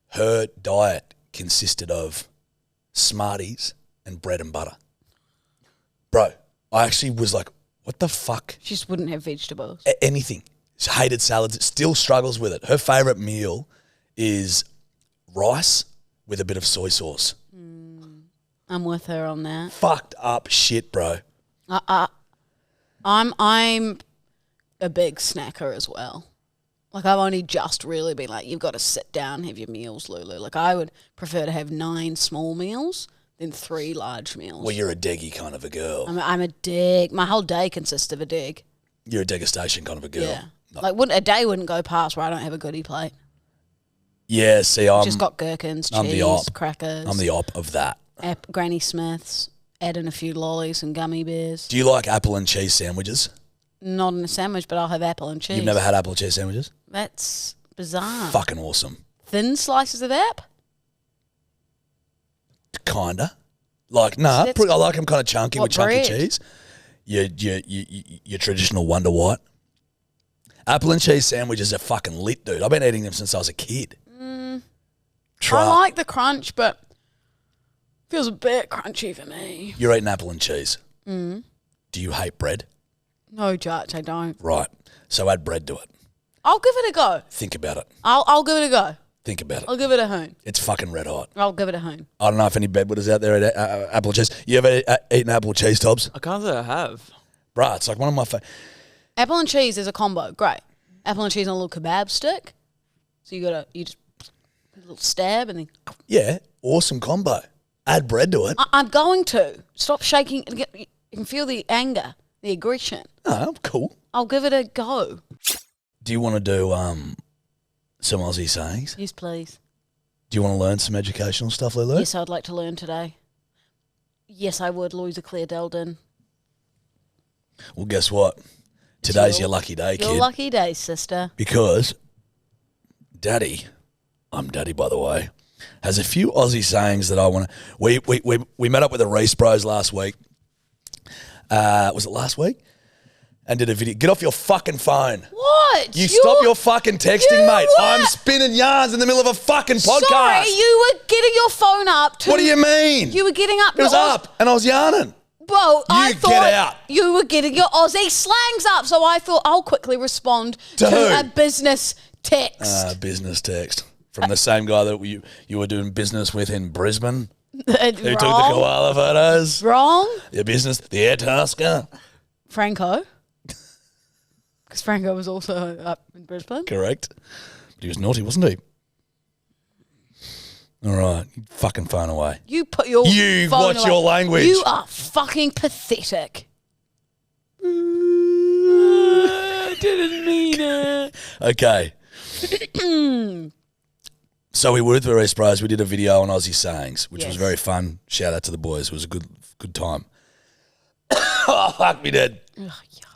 her diet consisted of Smarties and bread and butter. Bro, I actually was like, what the fuck? She just wouldn't have vegetables. Anything. She hated salads, still struggles with it. Her favourite meal is rice with a bit of soy sauce. I'm with her on that. Fucked up shit, bro. I'm a big snacker as well. Like, I've only just really been like, you've got to sit down, have your meals, Lulu. Like, I would prefer to have 9 small meals than 3 large meals. Well, you're a deggy kind of a girl. I'm a dig. My whole day consists of a dig. You're a degustation kind of a girl. Yeah. Like, a day wouldn't go past where I don't have a goodie plate. Yeah, see, I'm Just got gherkins, I'm the cheese, op. crackers. I'm the op of that. Granny Smiths. Add in a few lollies and gummy bears. Do you like apple and cheese sandwiches? Not in a sandwich, but I'll have apple and cheese. You've never had apple and cheese sandwiches? That's bizarre. Fucking awesome. Thin slices of app? Kinda. Like, nah, That's- I like them kind of chunky What with chunky bread? cheese. Your traditional Wonder White. Apple and cheese sandwiches are fucking lit, dude. I've been eating them since I was a kid. Try. I like the crunch, but feels a bit crunchy for me. You're eating apple and cheese. Do you hate bread? No, Jarch, I don't. Right. So add bread to it. I'll give it a go. Think about it. I'll give it a go. Think about it. I'll give it a hoon. It's fucking red hot. I'll give it a hoon. I don't know if any bedwetters out there eat apple and cheese. You ever eaten apple and cheese, Tobbs? I can't say I have. Bruh, it's like one of my Apple and cheese is a combo. Great. Apple and cheese on a little kebab stick. So you just a little stab and then. Yeah, awesome combo. Add bread to it. I'm going to stop shaking. You can feel the anger, the aggression. Oh, cool. I'll give it a go. Do you want to do some Aussie sayings? Yes, please. Do you want to learn some educational stuff, Lulu? Yes, I'd like to learn today. Yes, I would. Louisa Claire Delden. Well, guess what? Today's your lucky day, Your kid. lucky day, sister. Because Daddy, I'm Daddy by the way, has a few Aussie sayings that I want to. We met up with the Reese Bros last week. Was it last week? And did a video. Get off your fucking phone. What? You stop your fucking texting, You mate. were- I'm spinning yarns in the middle of a fucking podcast. Sorry, you were getting your phone up to. What do you mean? You were getting up. It was up, and I was yarning. Well, I get thought out. you were getting your Aussie slangs up, so I thought I'll quickly respond To who? a business text. Business text from the same guy that you were doing business with in Brisbane, who Wrong. took the koala photos. Wrong, Your business, the air tasker. Franco. Because Franco was also up in Brisbane. Correct. But he was naughty, wasn't he? All right, fucking phone away. You put your You phone watch away. your language. You are fucking pathetic. I didn't mean it. Okay. So we were with the Reese Bros. We did a video on Aussie sayings, which was Yes. very fun. Shout out to the boys. It was a good time. Oh, fuck me dead.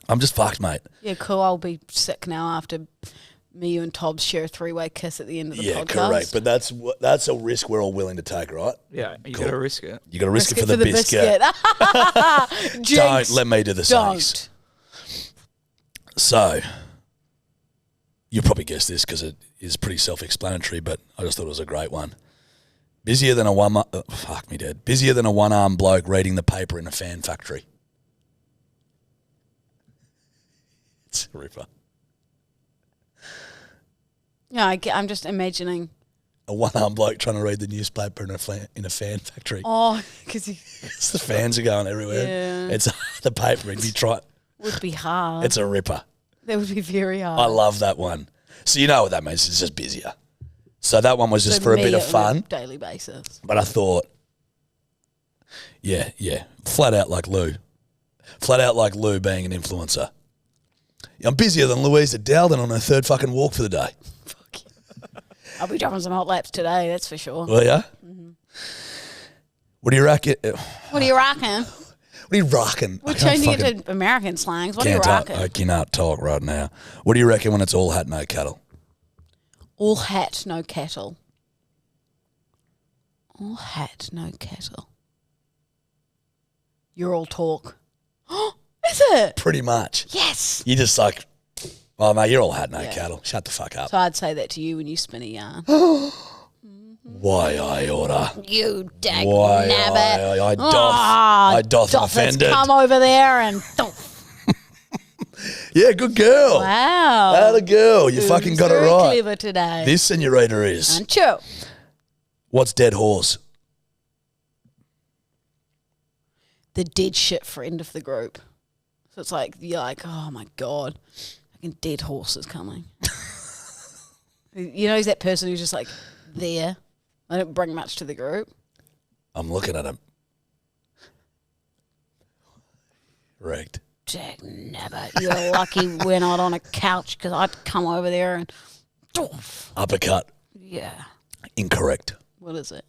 I'm just fucked, mate. Yeah, cool. I'll be sick now after me, you, and Tobbs share a three-way kiss at the end of the Yeah, podcast. correct. But that's a risk we're all willing to take, right? Yeah, you Cool. got to risk it. You got to risk it for the biscuit. Jinx. Don't let me do the sayings. Don't. So, you probably guessed this because it is pretty self-explanatory, but I just thought it was a great one. Busier than a one-armed bloke reading the paper in a fan factory. It's a ripper. Yeah, I'm just imagining. A one-armed bloke trying to read the newspaper in a fan factory. Oh, because he The fans are going everywhere. Yeah. It's the paper, and you try. would be hard. It's a ripper. That would be very hard. I love that one. So you know what that means? It's just busier. So that one was just So for a me bit of on a fun. daily basis. But I thought, yeah, flat out like Lou being an influencer. I'm busier than Louisa Dowden on her third fucking walk for the day. Fuck you. I'll be dropping some hot laps today, that's for sure. Will ya? What do you reckon? What are you rocking? What are you rocking? We're changing it to American slangs. What are you rocking? I cannot talk right now. What do you reckon when it's all hat, no cattle? All hat, no cattle. All hat, no cattle. You're all talk. Is it? Pretty much. Yes. You just like, well, mate, you're all hat, no cattle. Shut the fuck up. So I'd say that to you when you spin a yarn. Why I order? You dag Why nabbit. I doth Doth has offended. come over there and Yeah, good girl. wow. That a girl. You fucking got it Very right. clever today. This senorita is. Aren't you? What's dead horse? The dead shit friend of the group. So it's like, you're like, oh my God, fucking dead horse is coming. You know, he's that person who's just like there. They don't bring much to the group. I'm looking at him. Wrecked. Jack nabbit, you're lucky we're not on a couch because I'd come over there and Uppercut. Yeah. Incorrect. What is it?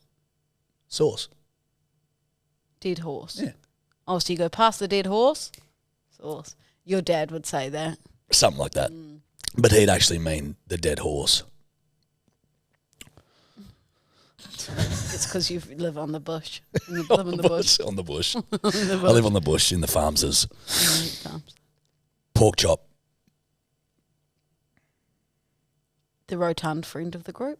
Sauce. Dead horse. Yeah. Oh, so you go past the dead horse? Sauce. Your dad would say that. Something like that. But he'd actually mean the dead horse. It's because you live on the bush. You live in the bush. On the bush. On the I live on the bush in the farmses. bush. Pork chop. The rotund friend of the group.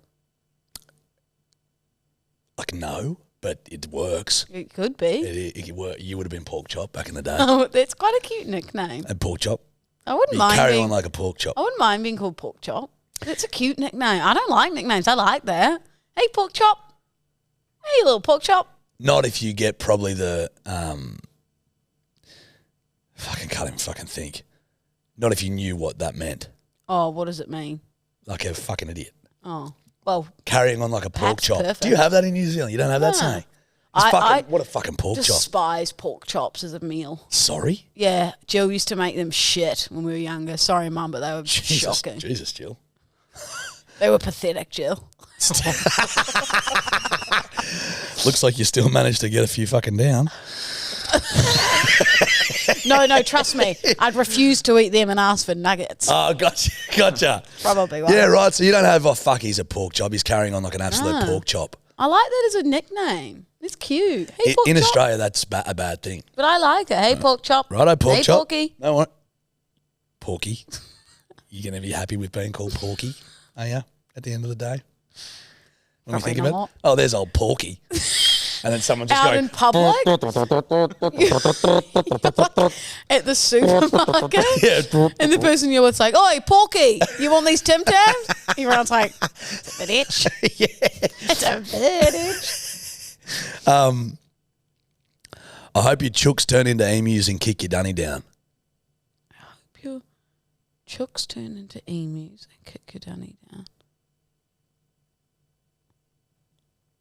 Like, no, but it works. It could be. It work. You would have been pork chop back in the day. Oh, that's quite a cute nickname. And pork chop. I wouldn't You mind carry being, on like a pork chop. I wouldn't mind being called Pork Chop. It's a cute nickname. I don't like nicknames. I like that. Hey, Pork Chop. Hey, little Pork Chop. Not if you get probably the fucking can't even fucking think. Not if you knew what that meant. Oh, what does it mean? Like a fucking idiot. Oh, well, Carrying on like a pork That's chop. perfect. Do you have that in New Zealand? You don't have that saying? It's what a fucking pork chop. despise pork chops as a meal. Sorry? Yeah, Jill used to make them shit when we were younger. Sorry, Mum, but they were shocking. Jesus, Jill. They were pathetic, Jill. Looks like you still managed to get a few fucking down. No, trust me. I'd refuse to eat them and ask for nuggets. Oh, gotcha. Probably won't. Yeah, right. So you don't have, fuck, he's a pork chop. He's carrying on like an absolute pork chop. I like that as a nickname. It's cute. Hey, pork In chop. Australia, that's a bad thing. But I like it. Hey, pork chop. Righto, pork hey, chop. Porky. No what? Porky. You going to be happy with being called Porky? Are you? At the end of the day? When we Probably think about not. it? Oh, there's old Porky. And then someone just Out goes, in public. At the supermarket. yeah. And the person you're with's like, "Oi, Porky, you want these Tim Tams?" Everyone's like, "It's a bit itch." It's a bit itch. I hope your chooks turn into emus and kick your dunny down. I hope your chooks turn into emus and kick your dunny down.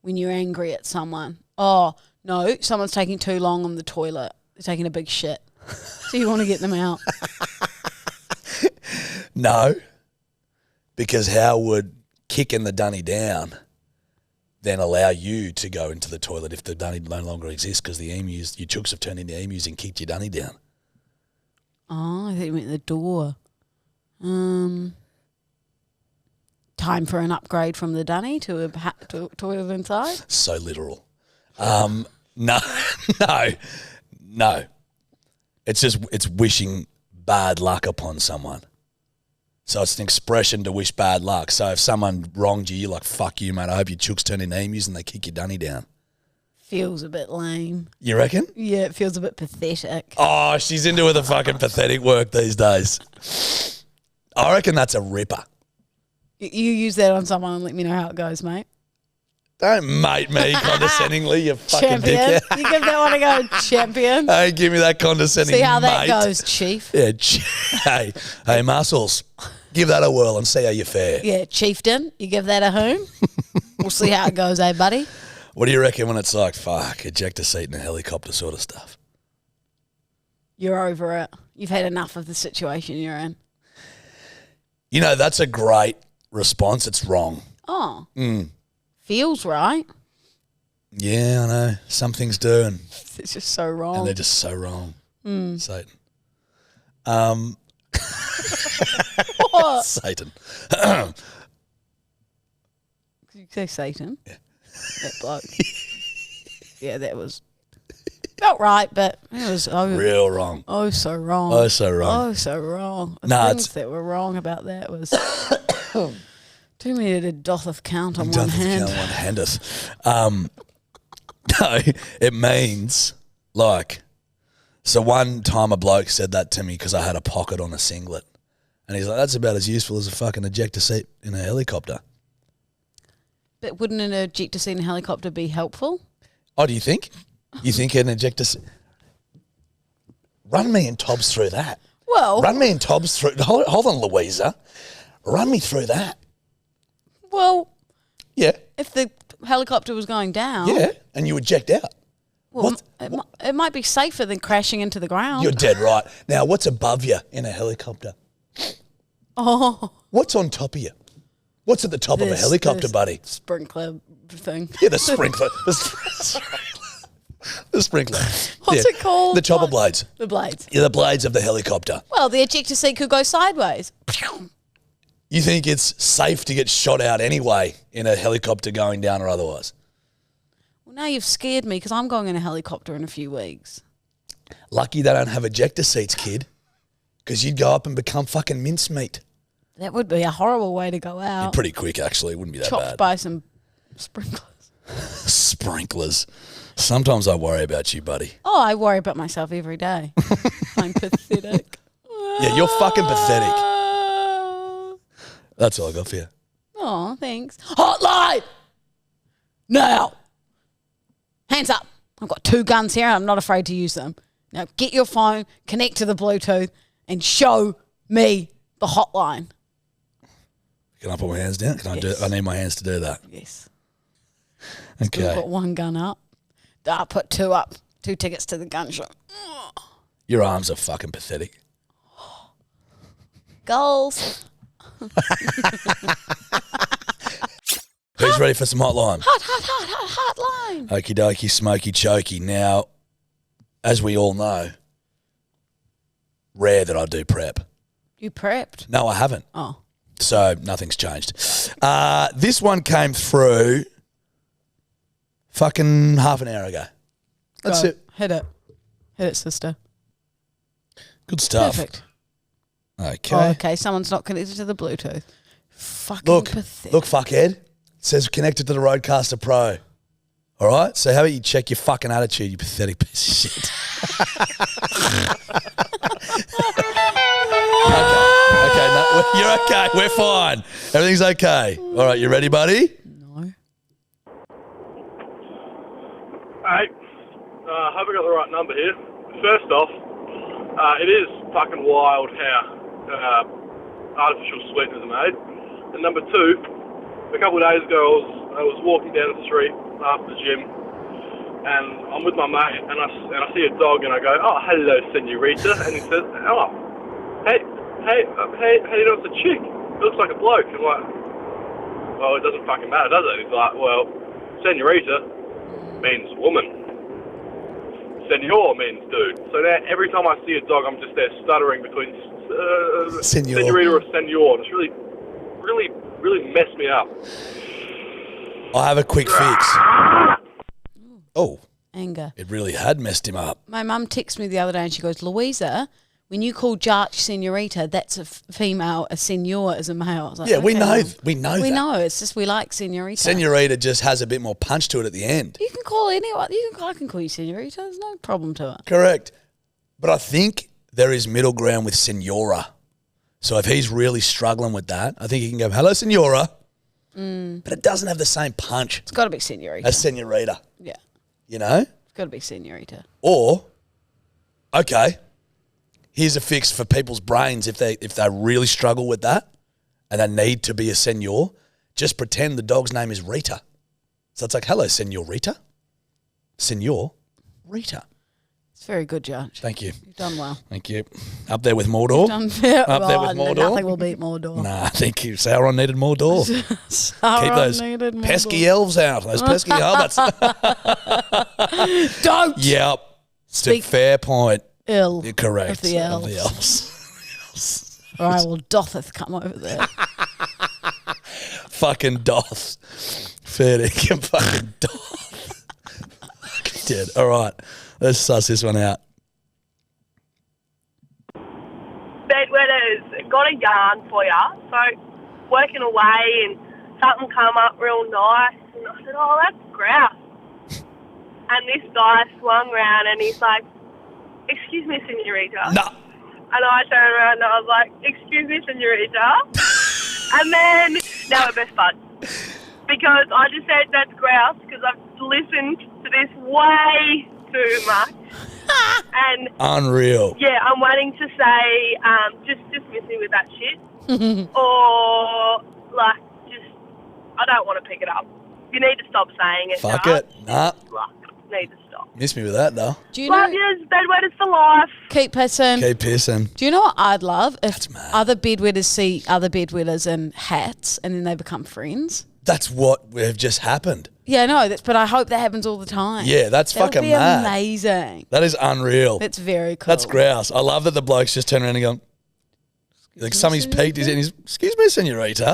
When you're angry at someone. Oh, no, someone's taking too long on the toilet. They're taking a big shit. So you want to get them out. No, because how would kicking the dunny down then allow you to go into the toilet if the dunny no longer exists because the emus, your chooks have turned into emus and kicked your dunny down? Oh, I think you meant the door. Time for an upgrade from the dunny to a toilet inside. So literal. No. It's wishing bad luck upon someone. So it's an expression to wish bad luck. So if someone wronged you, you're like, fuck you, mate. I hope your chooks turn into emus and they kick your dunny down. Feels a bit lame. You reckon? Yeah, it feels a bit pathetic. Oh, she's into the fucking pathetic work these days. I reckon that's a ripper. You use that on someone and let me know how it goes, mate. Don't mate me condescendingly, you fucking Champion. dickhead. You give that one a go, champion. Hey, give me that condescending See how that mate. goes, chief. Yeah, hey, muscles, give that a whirl and see how you fare. Yeah, chieftain. You give that a whom. We'll see how it goes, eh, buddy? What do you reckon when it's like, fuck, ejector seat in a helicopter sort of stuff? You're over it. You've had enough of the situation you're in. You know, that's a great response. It's wrong. Oh. Feels right. Yeah, I know. Some things do, and It's just so wrong. they're just so wrong. Satan. What? Satan. Did you say Satan? Yeah. That bloke. Yeah, that was felt right, but it was Real wrong. so wrong. Oh, so wrong. Oh, so wrong. The Nah, things that were wrong about that was too many to doth count on one Doth hand. count on one handeth. No, it means like. So one time a bloke said that to me because I had a pocket on a singlet, and he's like, "That's about as useful as a fucking ejector seat in a helicopter." But wouldn't an ejector seat in a helicopter be helpful? Oh, do you think? You think an ejector seat? Run me and Tobbs through that. Well, Run me and Tobbs through. Hold on, Louisa. Run me through that. well, Yeah, if the helicopter was going down, yeah, and you eject out. well, What? it might be safer than crashing into the ground. You're dead right. Now, what's above you in a helicopter? Oh, What's on top of you? What's at the top of a helicopter, buddy? Sprinkler thing. Yeah, the sprinkler. The sprinkler. What's it called? The chopper blades. The blades. Yeah, the blades of the helicopter. Well, the ejector seat could go sideways. You think it's safe to get shot out anyway in a helicopter going down or otherwise? Well, now you've scared me because I'm going in a helicopter in a few weeks. Lucky they don't have ejector seats, kid, because you'd go up and become fucking mincemeat. That would be a horrible way to go out. You're pretty quick, actually. It wouldn't be that Chopped bad. by some sprinklers. Sprinklers. Sometimes I worry about you, buddy. Oh, I worry about myself every day. I'm pathetic. Yeah, you're fucking pathetic. That's all I got for you. Oh, thanks. Hotline! Now! Hands up. I've got 2 guns here and I'm not afraid to use them. Now get your phone, connect to the Bluetooth, and show me the hotline. Can I put my hands down? Can I do? I need my hands to do that. Yes. Okay. I've got 1 gun up. I put 2 up. 2 tickets to the gun show. Your arms are fucking pathetic. Goals. Who's ready for some hotline? Hotline. Okie dokie, smoky chokey. Now, as we all know, rare that I do prep. You prepped? No, I haven't. Oh. So nothing's changed. This one came through fucking half an hour ago. That's Go. it. Hit it. Hit it, sister. Good stuff. Perfect. Okay. Oh, okay, someone's not connected to the Bluetooth. Fucking Look, pathetic. look, fuckhead. It says connected to the Roadcaster Pro. All right? So how about you check your fucking attitude, you pathetic piece of shit. Okay, no, you're okay. We're fine. Everything's okay. All right, you ready, buddy? No. Hey, hope I got the right number here. First off, it is fucking wild how artificial sweeteners are made. And number 2, a couple of days ago I was walking down the street after the gym, and I'm with my mate, and I see a dog, and I go, "Oh, hello, senorita," and he says, "Oh, hey, you know, it's a chick. It looks like a bloke." I'm like, "Well, it doesn't fucking matter, does it?" He's like, "Well, senorita means woman. Senor means dude." So now every time I see a dog, I'm just there stuttering between Senor. senorita or senor. It's really messed me up. I have a quick fix. Oh, Anger. it really had messed him up. My mum texted me the other day and she goes, "Louisa, when you call Jarch senorita, that's a female. A senor is a male." I was like, Yeah, we okay, know. well, We know. We that. know. It's just we like senorita. Senorita just has a bit more punch to it at the end. You can call anyone. I can call you senorita. There's no problem to it. Correct. But I think there is middle ground with senora. So if he's really struggling with that, I think he can go, "Hello, senora." But it doesn't have the same punch It's got to be senorita. as senorita, Yeah, you know? it's got to be senorita. Or, okay, here's a fix for people's brains if they really struggle with that and they need to be a senor, just pretend the dog's name is Rita. So it's like, "Hello, senorita." Senor Rita. It's very good, Jarch. Thank you. You've done well. Thank you. Up there with Mordor. Done fair. Up there with Mordor. Nothing will beat Mordor. Nah, I think Sauron needed more door. Keep Sauron those needed Mordor. pesky elves out. Those pesky hobbits. Don't Yep. It's a Speak fair point. ill You're correct. of the elves. Of the elves. All right, well, Dotheth come over there. Fucking Doth. Fair dinkum fucking Doth. Fucking dead. All right. Let's suss this one out. Bedwetters, got a yarn for ya. So, working away and something come up real nice, and I said, "Oh, that's grouse." And this guy swung round and he's like, "Excuse me, senorita." No. And I turned around and I was like, "Excuse me, senorita." And then, now we're best buds. Because I just said that's grouse because I've listened to this way too much. And Unreal. yeah, I'm waiting to say, just miss me with that shit. Or, like, just, I don't want to pick it up. You need to stop saying it. Fuck Jarch. it. Nah. Like, need to stop. Miss me with that, though. Do you know? Love yous, bedwetters for life. Keep pissing. Keep pissing. Do you know what I'd love if That's mad. other bedwetters see other bedwetters in hats and then they become friends? That's what have just happened. Yeah, no, but I hope that happens all the time. Yeah, that's That would fucking be mad. amazing. That is unreal. That's very cool. That's grouse. I love that the blokes just turn around and go, like somebody's peeked his in. He's, excuse me, senorita.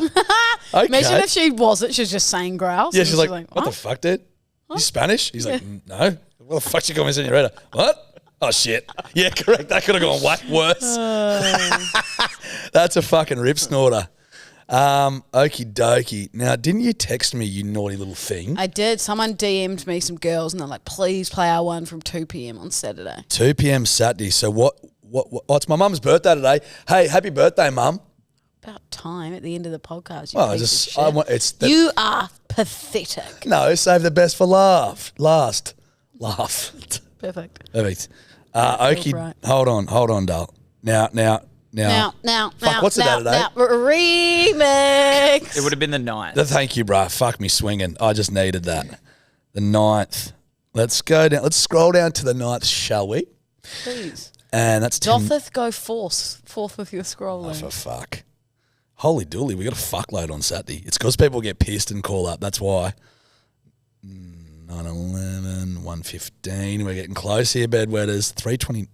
Okay. Imagine if she wasn't. She was just saying grouse. Yeah, and she's like, what the fuck, dude? You Spanish? He's like, no. What the fuck you call me senorita? What? Oh, shit. Yeah, correct. That could have gone way worse. That's a fucking rip snorter. Okie dokie. Now, didn't you text me, you naughty little thing? I did. Someone DM'd me some girls and they're like, please play our one from 2 p.m. on Saturday. 2 p.m. Saturday. So what? Oh, it's my mum's birthday today. Hey, happy birthday, mum. About time at the end of the podcast. Well, You are pathetic. No, save the best for last. Laugh. Perfect. Perfect. Okie, right. hold on, Dal. Now. Fuck, what's the day today? Remix. It would have been the 9th. Thank you, bruh. Fuck me swinging. I just needed that. The 9th. Let's go down. Let's scroll down to the 9th, shall we? Please. And that's Doth, go forth with your scrolling. Oh, for fuck. Holy dooly, we got a fuckload on Saturday. It's because people get pissed and call up. That's why. 9:11, 1:15. We're getting close here, bedwetters. 3:20.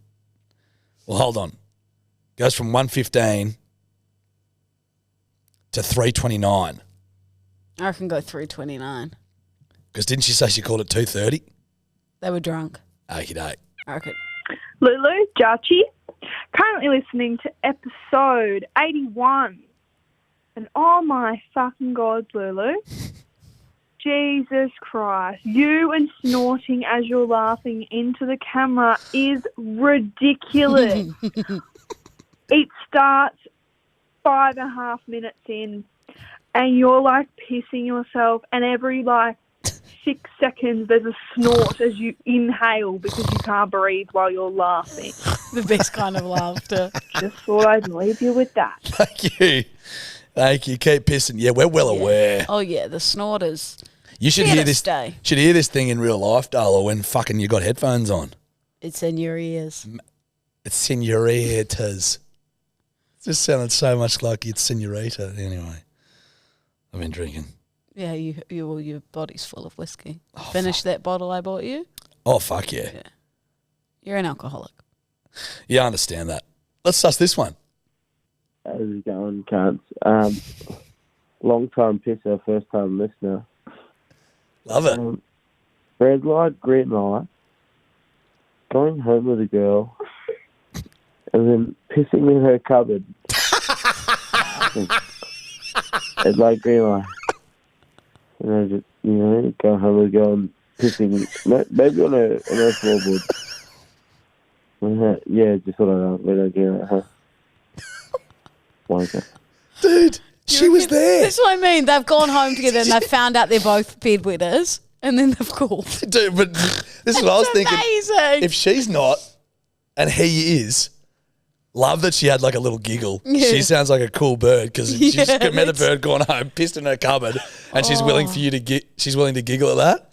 Well, hold on. Goes from 1:15 to 3:29. I reckon go 3:29. Because didn't she say she called at 2:30? They were drunk. Okie doke. I reckon. Lulu, Jarchi, currently listening to episode 81. And oh my fucking God, Lulu. Jesus Christ. You and snorting as you're laughing into the camera is ridiculous. It starts 5.5 minutes in and you're like pissing yourself and every like 6 seconds there's a snort as you inhale because you can't breathe while you're laughing. The best kind of laughter. Just thought I'd leave you with that. Thank you. Thank you. Keep pissing. Yeah, we're well aware. Oh, yeah, the snorters. You should Here hear to this. stay. Should hear this thing in real life, Darla, when fucking you got headphones on. It's in your ears. It's senoritas. It just sounded so much like it's senorita. Anyway, I've been drinking. Yeah, your body's full of whiskey. Finish that bottle I bought you. Oh, fuck yeah. You're an alcoholic. Yeah, I understand that. Let's suss this one. How's it going, cunts? Long time pisser, first time listener. Love it. Red light, green light. Going home with a girl and then pissing in her cupboard. Red light, green light. And I just, go home with a girl and pissing, maybe on her floorboard. Yeah, just what I know. Red light, green light, huh? Wanker. Dude, she was there. That's what I mean. They've gone home together and they've found out they're both bedwetters and then they've called. Dude, but this is what I was thinking. Amazing. If she's not and he is, love that she had like a little giggle. Yeah. She sounds like a cool bird because she's Yeah, met a bird, gone home, pissed in her cupboard, and she's willing for you to she's willing to giggle at that.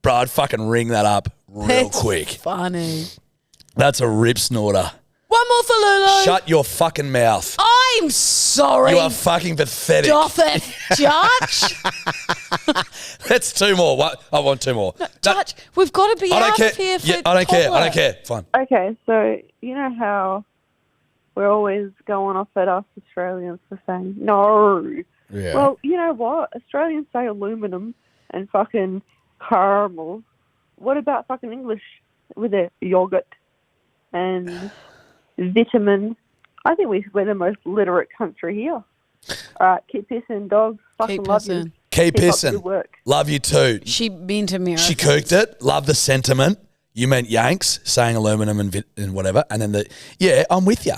Bro, I'd fucking ring that up real That's quick. funny. That's a rip snorter. One more for Lulu. Shut your fucking mouth. I'm sorry. You are fucking pathetic. Doth it, Jarch. That's two more. What? I want two more. Jarch, we've got to be I don't out care. of here for Yeah, I don't care. I don't toddler. care. Fine. Okay, so you know how we're always going off at us Australians for saying no. Yeah. Well, you know what? Australians say aluminum and fucking caramel. What about fucking English with their yogurt and vitamin? I think we're the most literate country here. All right, keep pissing, dogs. Fucking Keep love you. pissing. Keep Keep up the pissing. good work. Love you too. She meant America. She cooked it. Love the sentiment. You meant Yanks saying aluminum and whatever. And then I'm with you.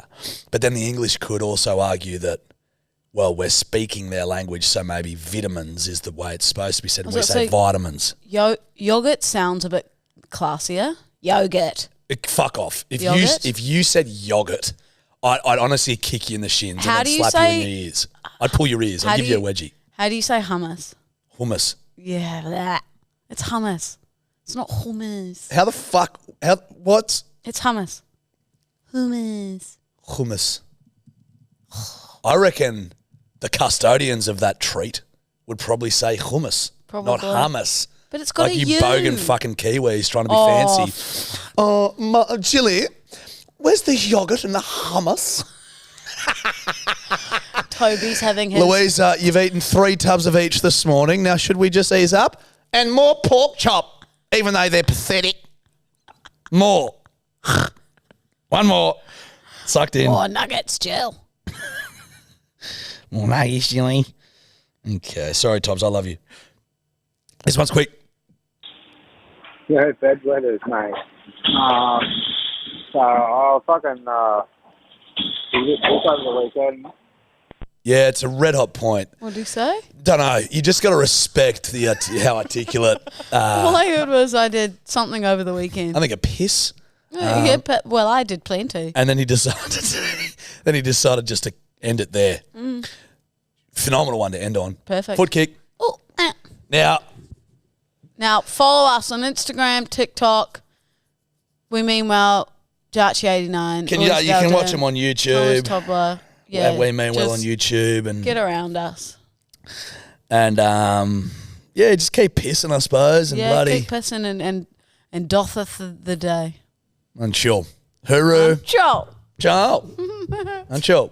But then the English could also argue that, well, we're speaking their language, so maybe vitamins is the way it's supposed to be said. And we say vitamins. Yogurt sounds a bit classier. Yogurt. Fuck off. Yogurt? If you said yogurt, I'd honestly kick you in the shins How and do then you slap you say- in your ears. I'd pull your ears. I'd How give do you a you- wedgie. How do you say hummus? Hummus. Yeah, that. It's hummus. It's not hummus. How the fuck? What's It's hummus. Hummus. hummus? I reckon the custodians of that treat would probably say hummus, not Probably. hummus. But it's got Like a you U. bogan fucking Kiwis trying to be Oh, fancy. Oh, Chili, where's the yogurt and the hummus? Toby's having his. Louisa, you've eaten 3 tubs of each this morning. Now, should we just ease up? And more pork chop, even though they're pathetic. More. One more. Sucked in. More nuggets, Jill. More nuggets, Chili. Okay, sorry, Toms, I love you. This one's quick. Yeah, Bedwetters, mate. So I'll fucking this over the weekend. Yeah, it's a red hot point. What did he say? Don't know. You just got to respect the how articulate. All I heard was I did something over the weekend. I think a piss. Yeah, but, well, I did plenty. And then he decided just to end it there. Phenomenal one to end on. Perfect. Foot kick. Oh, Now, follow us on Instagram, TikTok. We mean well, Jarch89. you can watch them on Louis YouTube. Toddler. Yeah, We mean well on just YouTube and Get around us. yeah, just keep pissing, I suppose, and Yeah, bloody keep pissing and dotheth the day. and chill. Hooroo. Ciao. Ciao. And chill.